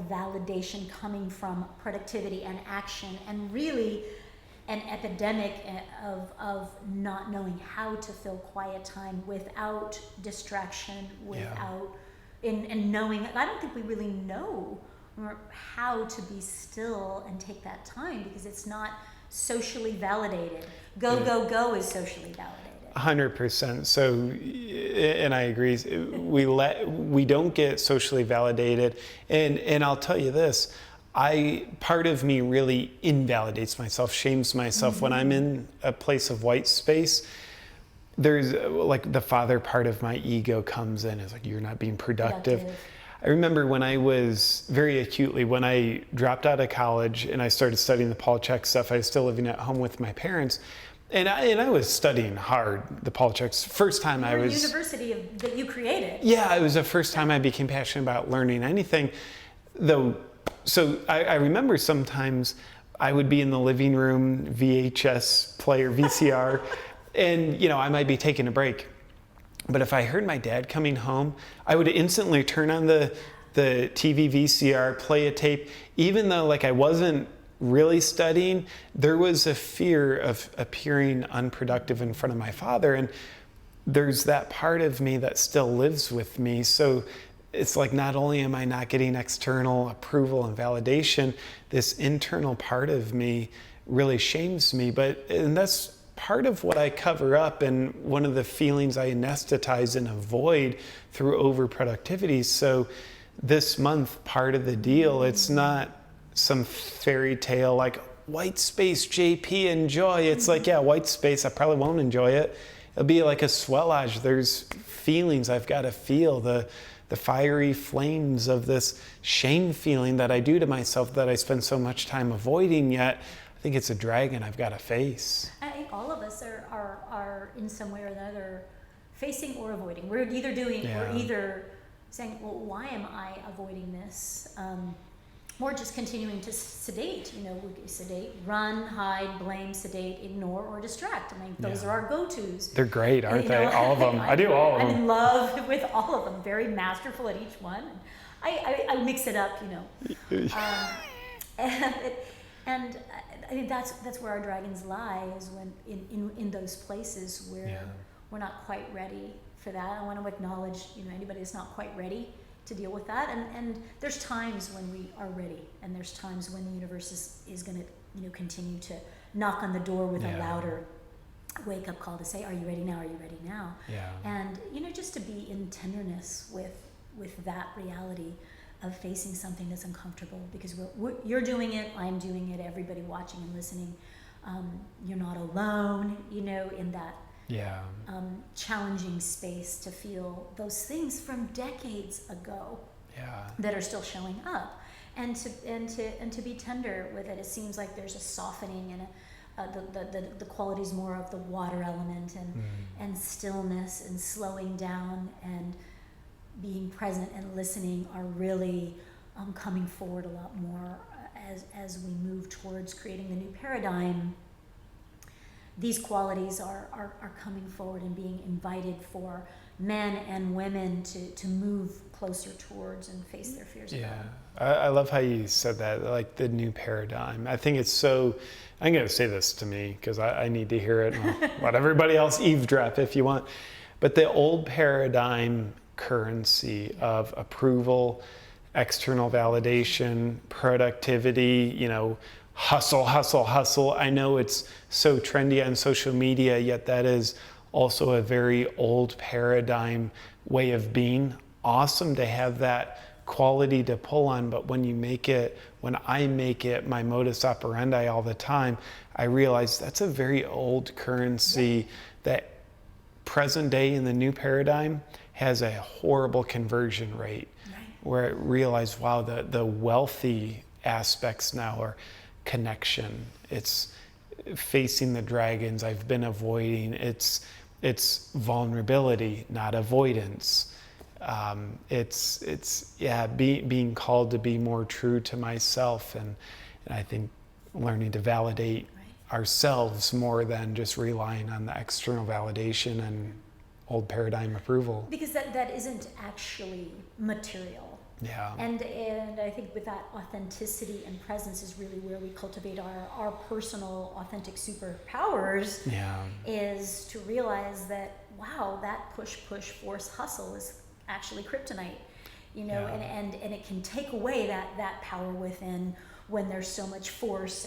Speaker 1: validation coming from productivity and action, and really an epidemic of not knowing how to fill quiet time without distraction, without and knowing. I don't think we really know how to be still and take that time, because it's not socially validated. Go is socially validated.
Speaker 2: 100%. So, and I agree. We don't get socially validated, and I'll tell you this. Part of me really invalidates myself, shames myself when I'm in a place of white space. There's like the father part of my ego comes in. It's like, you're not being productive. I remember when I was very acutely, when I dropped out of college and I started studying the Paul Chek stuff, I was still living at home with my parents. And I was studying hard, the Paul Cheks. First time I was...
Speaker 1: university that you created.
Speaker 2: Yeah, it was the first time I became passionate about learning anything. Though, so I remember sometimes I would be in the living room, VHS player, VCR, and I might be taking a break. But if I heard my dad coming home, I would instantly turn on the TV VCR, play a tape. Even though like I wasn't really studying, there was a fear of appearing unproductive in front of my father. And there's that part of me that still lives with me. So it's like, not only am I not getting external approval and validation, this internal part of me really shames me. And that's part of what I cover up, and one of the feelings I anesthetize and avoid through overproductivity. So this month, part of the deal, it's not some fairy tale like white space, JP, enjoy. It's like, yeah, white space, I probably won't enjoy it. It'll be like a swellage. There's feelings I've got to feel, the fiery flames of this shame feeling that I do to myself that I spend so much time avoiding, yet I think it's a dragon I've got to face.
Speaker 1: I think all of us are in some way or another facing or avoiding. We're either saying, well, why am I avoiding this? Or just continuing to sedate, sedate, run, hide, blame, sedate, ignore, or distract. I mean, those are our go-tos.
Speaker 2: They're great, aren't they? All of them. I do all of them.
Speaker 1: I'm in love with all of them. Very masterful at each one. I mix it up, and I think that's where our dragons lie, is when in those places where we're not quite ready for that. I want to acknowledge, anybody that's not quite ready to deal with that, and there's times when we are ready, and there's times when the universe is going to continue to knock on the door with a louder wake up call to say, are you ready now? Are you ready now? And just to be in tenderness with that reality of facing something that's uncomfortable, because you're doing it, I'm doing it, everybody watching and listening. You're not alone, in that challenging space to feel those things from decades ago that are still showing up, and to be tender with it. It seems like there's a softening and the qualities more of the water element and stillness and slowing down and being present and listening are really coming forward a lot more as we move towards creating the new paradigm. These qualities are coming forward and being invited for men and women to move closer towards and face their fears.
Speaker 2: I love how you said that, like the new paradigm. I think it's so, I'm going to say this to me because I need to hear it, and let everybody else eavesdrop if you want. But the old paradigm currency of approval, external validation, productivity, hustle, hustle, hustle. I know it's so trendy on social media, yet that is also a very old paradigm way of being. Awesome to have that quality to pull on, but when I make it my modus operandi all the time, I realize that's a very old currency that present day in the new paradigm has a horrible conversion rate, where I realize, wow, the wealthy aspects now are connection. It's facing the dragons I've been avoiding. It's vulnerability, not avoidance. Being called to be more true to myself, and I think learning to validate ourselves more than just relying on the external validation and old paradigm approval.
Speaker 1: Because that isn't actually material.
Speaker 2: Yeah.
Speaker 1: And I think with that authenticity and presence is really where we cultivate our personal authentic superpowers.
Speaker 2: Yeah.
Speaker 1: Is to realize that, wow, that push, force, hustle is actually kryptonite,
Speaker 2: Yeah.
Speaker 1: and it can take away that power within when there's so much force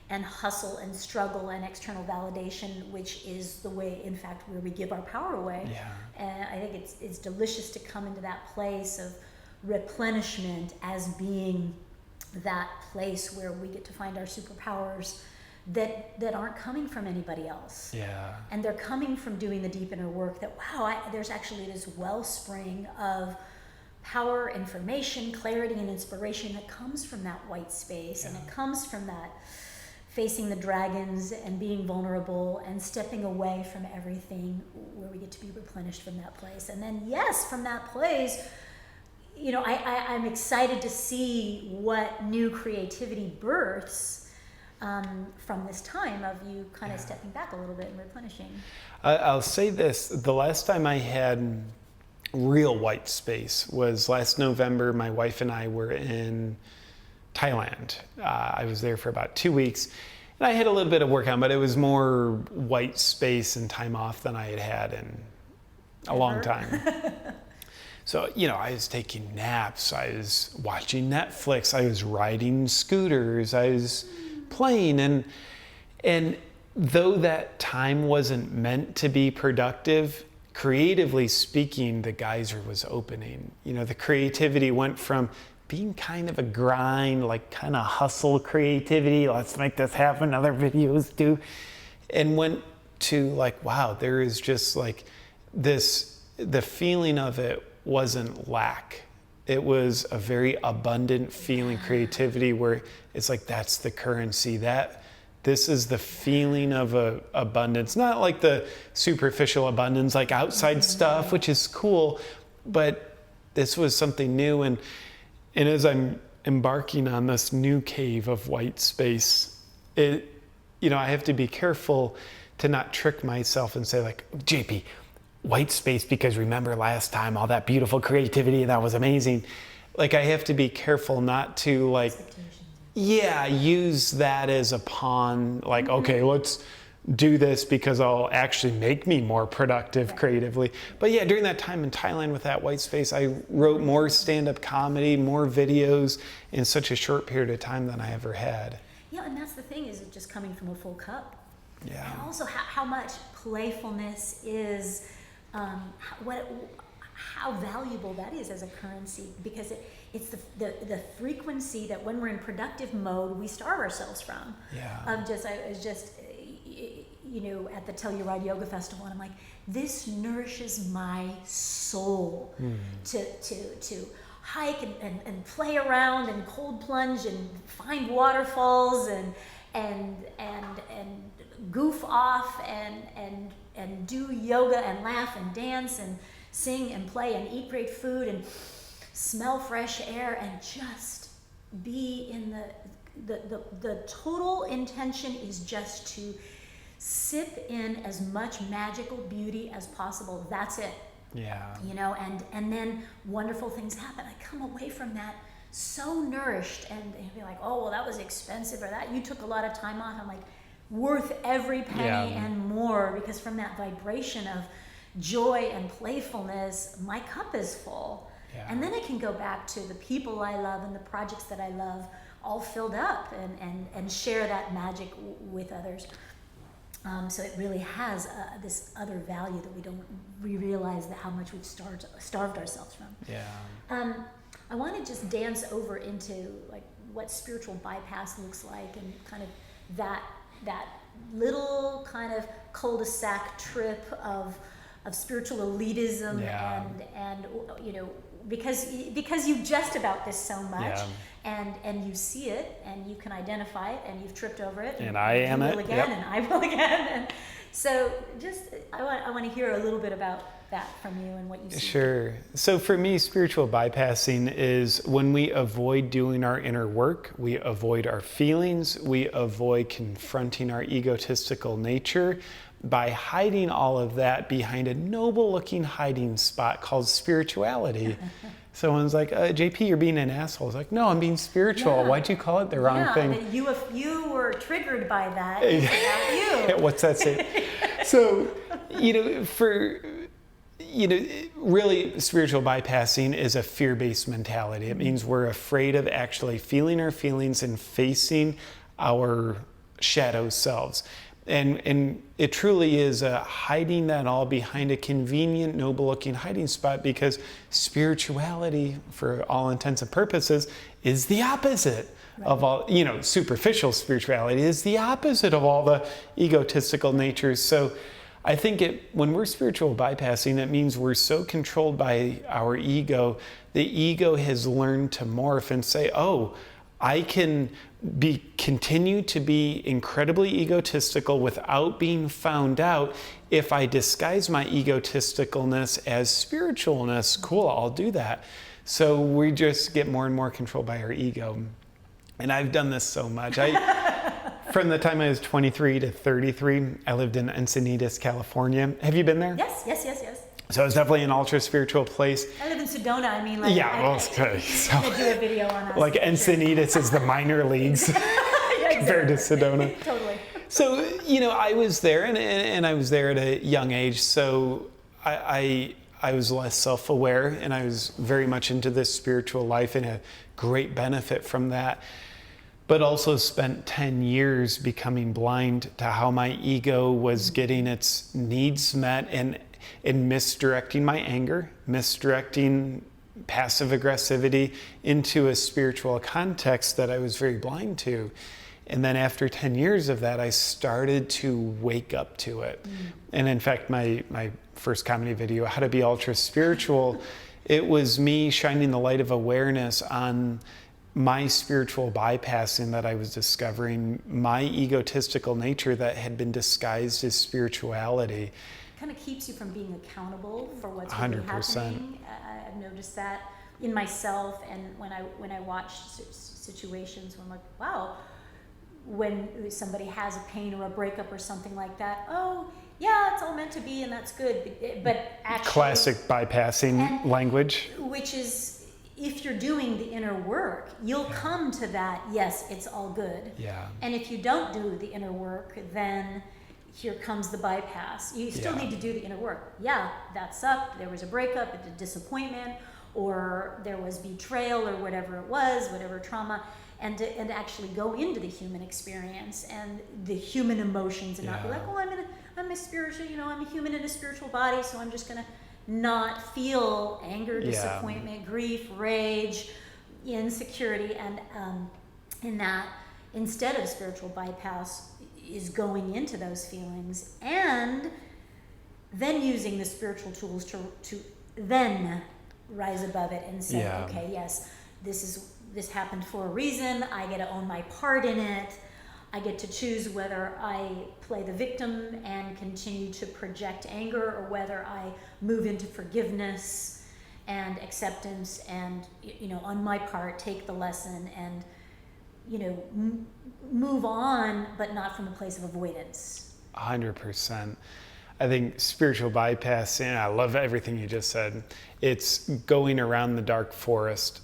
Speaker 1: and hustle and struggle and external validation, which is the way, in fact, where we give our power away.
Speaker 2: Yeah.
Speaker 1: And I think it's delicious to come into that place of replenishment as being that place where we get to find our superpowers that aren't coming from anybody else.
Speaker 2: Yeah.
Speaker 1: And they're coming from doing the deep inner work that, wow, there's actually this wellspring of power, information, clarity, and inspiration that comes from that white space.
Speaker 2: Yeah.
Speaker 1: And it comes from that facing the dragons and being vulnerable and stepping away from everything, where we get to be replenished from that place. And then, yes, from that place, I'm excited to see what new creativity births from this time of you kind of stepping back a little bit and replenishing.
Speaker 2: I'll say this, the last time I had real white space was last November. My wife and I were in Thailand. I was there for about 2 weeks, and I had a little bit of work on, but it was more white space and time off than I had in a long time. So, I was taking naps, I was watching Netflix, I was riding scooters, I was playing, and though that time wasn't meant to be productive, creatively speaking, the geyser was opening. The creativity went from being kind of a grind, like kind of hustle creativity, let's make this happen, other videos do, and went to like, wow, there is just like this, the feeling of it wasn't lack. It was a very abundant feeling, creativity, where it's like, that's the currency, this is the feeling of abundance, not like the superficial abundance, like outside stuff, which is cool, but this was something new. And as I'm embarking on this new cave of white space, I have to be careful to not trick myself and say like, JP, white space, because remember last time, all that beautiful creativity, that was amazing. Like, I have to be careful not to like, use that as a pawn, like, okay, let's do this because it'll actually make me more productive creatively. But yeah, during that time in Thailand with that white space, I wrote more stand-up comedy, more videos in such a short period of time than I ever had.
Speaker 1: Yeah, and that's the thing, is it just coming from a full cup.
Speaker 2: Yeah.
Speaker 1: And also how much playfulness is, how valuable that is as a currency, because it's the frequency that when we're in productive mode, we starve ourselves from.
Speaker 2: Yeah.
Speaker 1: I was just at the Tell You Ride Yoga Festival, and I'm like, this nourishes my soul to hike and play around and cold plunge and find waterfalls and goof off and do yoga and laugh and dance and sing and play and eat great food and smell fresh air and just be in the total intention is just to sip in as much magical beauty as possible. That's it.
Speaker 2: Yeah.
Speaker 1: And then wonderful things happen. I come away from that so nourished, and be like, oh, well, that was expensive, or that you took a lot of time off. I'm like, worth every penny and more, because from that vibration of joy and playfulness, my cup is full. Yeah. And then I can go back to the people I love and the projects that I love, all filled up, and share that magic with others. So it really has this other value that we realize that how much we've starved ourselves from.
Speaker 2: Yeah.
Speaker 1: I want to just dance over into like what spiritual bypass looks like, and kind of that little kind of cul-de-sac trip of spiritual elitism, and because you jest about this so much, and you see it, and you can identify it, and you've tripped over it,
Speaker 2: and I am it
Speaker 1: again, and I will again, and so just I want to hear a little bit about that from you and what you see.
Speaker 2: Sure. So for me, spiritual bypassing is when we avoid doing our inner work, we avoid our feelings, we avoid confronting our egotistical nature by hiding all of that behind a noble looking hiding spot called spirituality. Someone's like, JP, you're being an asshole. It's like, no, I'm being spiritual.
Speaker 1: Yeah.
Speaker 2: Why'd you call it the wrong thing?
Speaker 1: If you were triggered by that, it's about you.
Speaker 2: What's that say? So, really spiritual bypassing is a fear-based mentality. It means we're afraid of actually feeling our feelings and facing our shadow selves. And it truly is hiding that all behind a convenient, noble-looking hiding spot, because spirituality, for all intents and purposes, is the opposite of all, superficial spirituality is the opposite of all the egotistical natures. So I think when we're spiritual bypassing, it means we're so controlled by our ego. The ego has learned to morph and say, oh, I can continue to be incredibly egotistical without being found out if I disguise my egotisticalness as spiritualness. Cool, I'll do that. So we just get more and more controlled by our ego. And I've done this so much. From the time I was 23 to 33, I lived in Encinitas, California. Have you been there?
Speaker 1: Yes.
Speaker 2: So it's definitely an ultra spiritual place.
Speaker 1: I live in Sedona. I mean,
Speaker 2: okay.
Speaker 1: So, I'm gonna do a video on us.
Speaker 2: Like Encinitas is the minor leagues compared to Sedona.
Speaker 1: Totally.
Speaker 2: So, I was there, and I was there at a young age. So I was less self-aware, and I was very much into this spiritual life and a great benefit from that. But also spent 10 years becoming blind to how my ego was getting its needs met and misdirecting my anger, misdirecting passive aggressivity into a spiritual context that I was very blind to. And then after 10 years of that, I started to wake up to it. And in fact, my first comedy video, How to Be Ultra Spiritual, it was me shining the light of awareness on my spiritual bypassing that I was discovering, my egotistical nature that had been disguised as spirituality.
Speaker 1: Kind of keeps you from being accountable for what's really
Speaker 2: 100%.
Speaker 1: happening. I've noticed that in myself, and when I watch situations where I'm like, wow, when somebody has a pain or a breakup or something like that, oh yeah, it's all meant to be and that's good, but actually
Speaker 2: classic bypassing language,
Speaker 1: which is, if you're doing the inner work, you'll come to that, yes, it's all good.
Speaker 2: Yeah.
Speaker 1: And if you don't do the inner work, then here comes the bypass. You still need to do the inner work. Yeah, that sucked. There was a breakup, a disappointment, or there was betrayal, or whatever it was, whatever trauma, and to actually go into the human experience and the human emotions, and not be like, oh, I'm a spiritual, I'm a human in a spiritual body, so I'm just gonna not feel anger, disappointment, grief, rage, insecurity, and in that, instead of spiritual bypass, is going into those feelings and then using the spiritual tools to then rise above it and say, okay, yes, this happened for a reason. I get to own my part in it. I get to choose whether I play the victim and continue to project anger, or whether I move into forgiveness and acceptance and, on my part, take the lesson and, move on, but not from a place of avoidance.
Speaker 2: 100%. I think spiritual bypassing, I love everything you just said. It's going around the dark forest,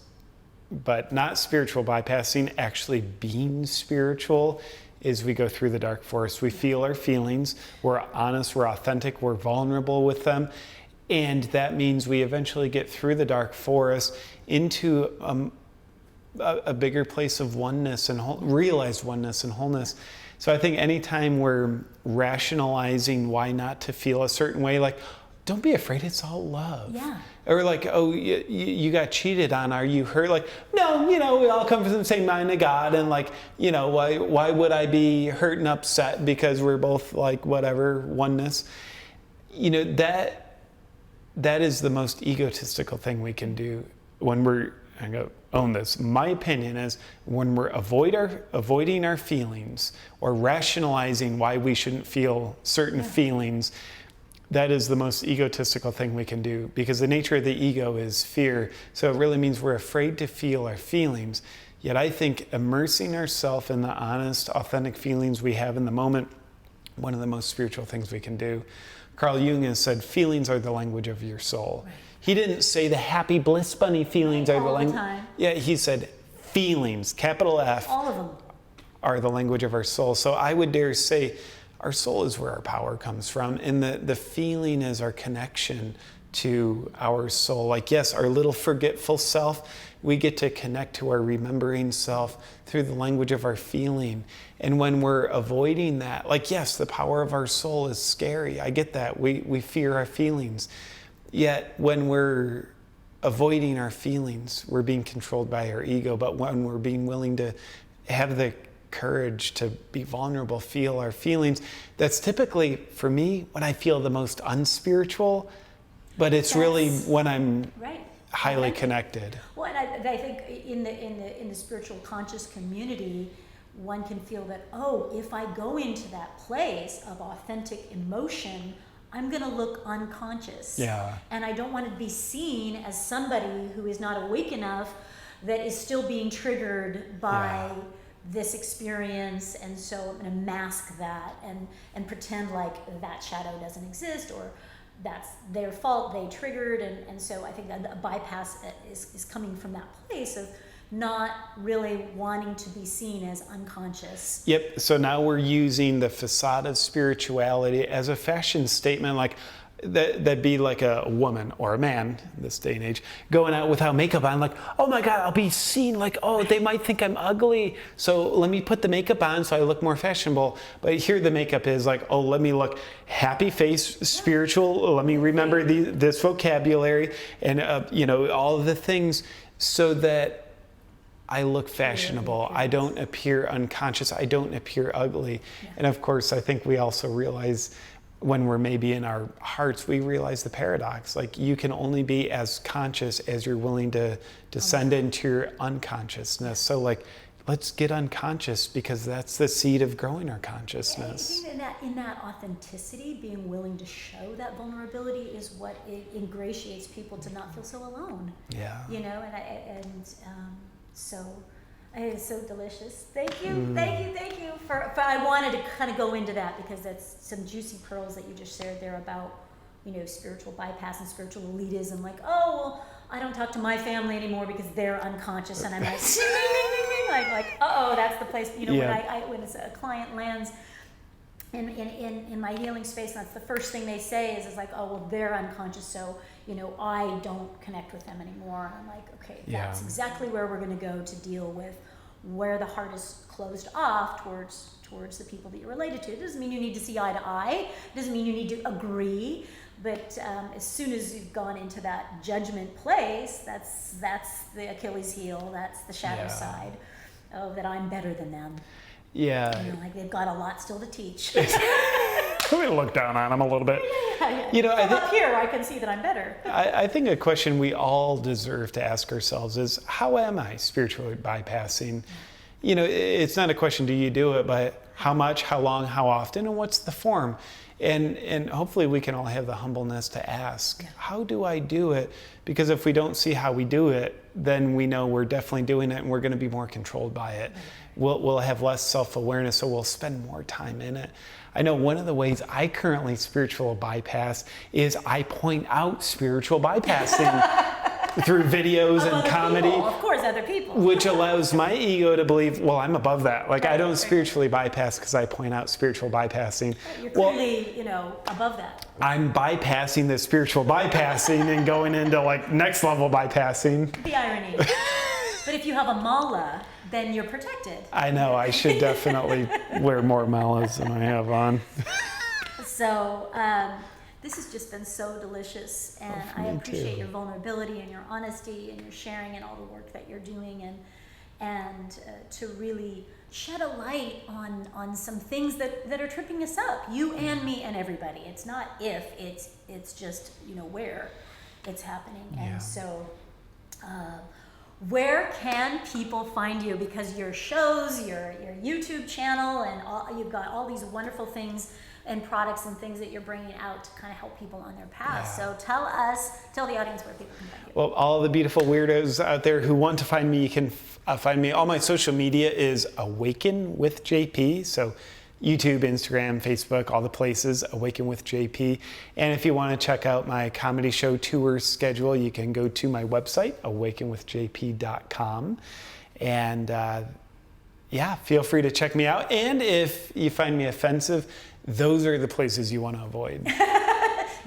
Speaker 2: but not spiritual bypassing, actually being spiritual as we go through the dark forest. We feel our feelings, we're honest, we're authentic, we're vulnerable with them. And that means we eventually get through the dark forest into a bigger place of oneness and realized oneness and wholeness. So I think anytime we're rationalizing why not to feel a certain way, like, don't be afraid, it's all love.
Speaker 1: Yeah.
Speaker 2: Or like, oh, you got cheated on, are you hurt? Like, no, we all come from the same mind of God, and like, why would I be hurt and upset because we're both like whatever, oneness? That is the most egotistical thing we can do when we're, I go, own this. My opinion is when we're avoiding our feelings or rationalizing why we shouldn't feel certain feelings, that is the most egotistical thing we can do, because the nature of the ego is fear. So it really means we're afraid to feel our feelings. Yet I think immersing ourselves in the honest, authentic feelings we have in the moment, one of the most spiritual things we can do. Carl Jung has said, feelings are the language of your soul. Right. He didn't say the happy bliss bunny feelings are the
Speaker 1: All the
Speaker 2: language.
Speaker 1: time.
Speaker 2: Yeah, he said feelings, capital F,
Speaker 1: All of them.
Speaker 2: are the language of our soul. So I would dare say our soul is where our power comes from, and the feeling is our connection to our soul. Like, yes, our little forgetful self, we get to connect to our remembering self through the language of our feeling. And when we're avoiding that, like, yes, the power of our soul is scary. I get that. We fear our feelings. Yet when we're avoiding our feelings, we're being controlled by our ego. But when we're being willing to have the courage to be vulnerable, feel our feelings, that's typically, for me, when I feel the most unspiritual, but it's really when I'm highly connected.
Speaker 1: Well, and I think in the spiritual conscious community, one can feel that, oh, if I go into that place of authentic emotion, I'm going to look unconscious.
Speaker 2: Yeah.
Speaker 1: And I don't want to be seen as somebody who is not awake enough, that is still being triggered by this experience, and so I'm going to mask that and pretend like that shadow doesn't exist, or that's their fault, they triggered, and so I think that the bypass is coming from that place of not really wanting to be seen as unconscious.
Speaker 2: Yep, so now we're using the facade of spirituality as a fashion statement, like that'd be like a woman or a man this day and age going out without makeup on, like, oh my God, I'll be seen, like, oh, they might think I'm ugly, so let me put the makeup on so I look more fashionable. But here the makeup is like, oh, let me look happy face, spiritual, let me remember this vocabulary, and all of the things, so that I look fashionable, I don't appear unconscious, I don't appear ugly. Yeah. And of course, I think we also realize when we're maybe in our hearts, we realize the paradox. Like, you can only be as conscious as you're willing to descend into your unconsciousness. So, like, let's get unconscious, because that's the seed of growing our consciousness.
Speaker 1: Yeah, I think in that authenticity, being willing to show that vulnerability is what it ingratiates people to not feel so alone.
Speaker 2: Yeah.
Speaker 1: So it is so delicious. Thank you. For I wanted to kind of go into that, because that's some juicy pearls that you just shared there about, spiritual bypass and spiritual elitism. Like, oh, well, I don't talk to my family anymore because they're unconscious, and I'm like, ding, ding, ding, ding, ding. Like, that's the place. When a client lands in my healing space, that's the first thing they say is like, oh, well, they're unconscious, so I don't connect with them anymore. And I'm like, okay, that's exactly where we're going to go to deal with where the heart is closed off towards the people that you're related to. It doesn't mean you need to see eye to eye. It doesn't mean you need to agree. But as soon as you've gone into that judgment place, that's the Achilles heel. That's the shadow side. Oh, that I'm better than them.
Speaker 2: Yeah.
Speaker 1: Like they've got a lot still to teach.
Speaker 2: We look down on them a little bit.
Speaker 1: Yeah. Up here, I can see that I'm better.
Speaker 2: I think a question we all deserve to ask ourselves is, how am I spiritually bypassing? It's not a question, do you do it, but how much, how long, how often, and what's the form? And hopefully we can all have the humbleness to ask, how do I do it? Because if we don't see how we do it, then we know we're definitely doing it, and we're going to be more controlled by it. We'll have less self-awareness, so we'll spend more time in it. I know one of the ways I currently spiritual bypass is I point out spiritual bypassing through videos and comedy.
Speaker 1: People. Of course, other people.
Speaker 2: Which allows my ego to believe, well, I'm above that. Like, I don't spiritually bypass because I point out spiritual bypassing.
Speaker 1: You're clearly, above that.
Speaker 2: I'm bypassing the spiritual bypassing and going into, like, next level bypassing.
Speaker 1: The irony. But if you have a mala, then you're protected.
Speaker 2: I know, I should definitely wear more malas than I have on.
Speaker 1: So this has just been so delicious, and I appreciate your vulnerability and your honesty and your sharing and all the work that you're doing, and to really shed a light on some things that are tripping us up, you and me and everybody. It's not if, it's just where it's happening. And so where can people find you? Because your shows, your YouTube channel, and you've got all these wonderful things and products and things that you're bringing out to kind of help people on their path. So tell the audience where people can find you.
Speaker 2: Well, all the beautiful weirdos out there who want to find me, you can find me. All my social media is Awaken with JP. So YouTube, Instagram, Facebook, all the places, Awaken with JP. And if you want to check out my comedy show tour schedule, you can go to my website, awakenwithjp.com. And feel free to check me out. And if you find me offensive, those are the places you want to avoid.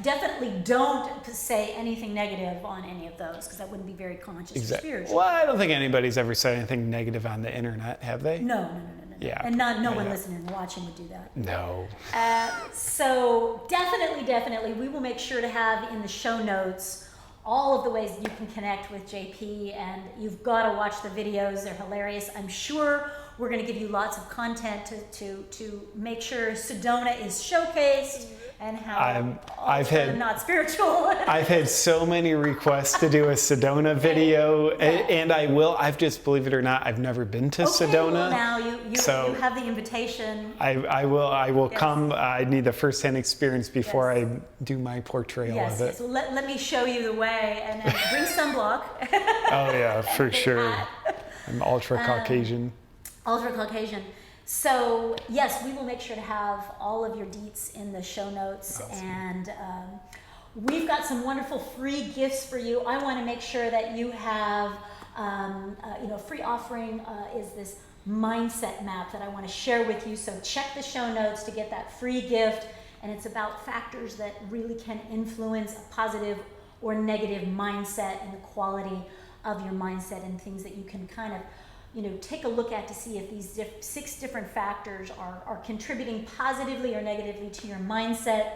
Speaker 1: Definitely don't say anything negative on any of those, because that wouldn't be very conscious or spiritual.
Speaker 2: Well, I don't think anybody's ever said anything negative on the internet, have they?
Speaker 1: No.
Speaker 2: Yeah.
Speaker 1: And no one listening and watching would do that.
Speaker 2: No.
Speaker 1: So definitely, we will make sure to have in the show notes all of the ways that you can connect with JP, and you've got to watch the videos. They're hilarious. I'm sure we're going to give you lots of content to make sure Sedona is showcased and how not spiritual.
Speaker 2: I've had so many requests to do a Sedona video, and I will. I've just, believe it or not, I've never been to Sedona.
Speaker 1: Well, now you have the invitation.
Speaker 2: I will come. I need the first-hand experience before I do my portrayal of it.
Speaker 1: Yes. Well, let me show you the way, and bring sunblock.
Speaker 2: Oh yeah, for sure. I'm ultra Caucasian.
Speaker 1: Ultra Caucasian. So yes, we will make sure to have all of your deets in the show notes. Awesome. And we've got some wonderful free gifts for you. I want to make sure that you have, free offering is this mindset map that I want to share with you. So check the show notes to get that free gift. And it's about factors that really can influence a positive or negative mindset and the quality of your mindset, and things that you can kind of take a look at to see if these 6 different factors are contributing positively or negatively to your mindset.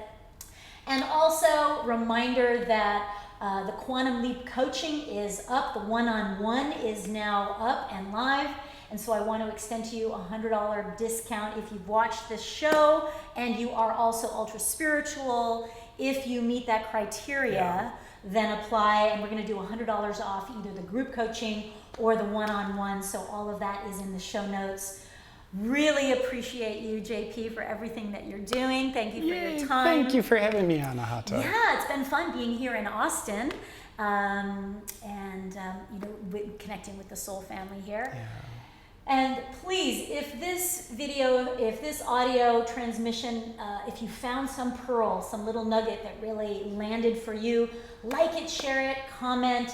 Speaker 1: And also, reminder that the Quantum Leap coaching is up. The one-on-one is now up and live. And so I want to extend to you a $100 discount if you've watched this show and you are also ultra spiritual. If you meet that criteria, then apply, and we're going to do $100 off either the group coaching or the one-on-one. So all of that is in the show notes. Really appreciate you, JP, for everything that you're doing. Thank you for your time.
Speaker 2: Thank you for having me, Anahata.
Speaker 1: Yeah, it's been fun being here in Austin, connecting with the soul family here.
Speaker 2: Yeah.
Speaker 1: And please, if this audio transmission, if you found some pearl, some little nugget that really landed for you, like it, share it, comment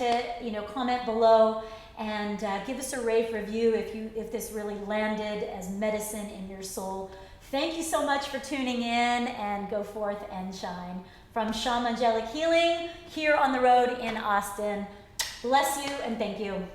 Speaker 1: below, and give us a rave review if this really landed as medicine in your soul. Thank you so much for tuning in, and go forth and shine. From Shamangelic Healing, here on the road in Austin. Bless you and thank you.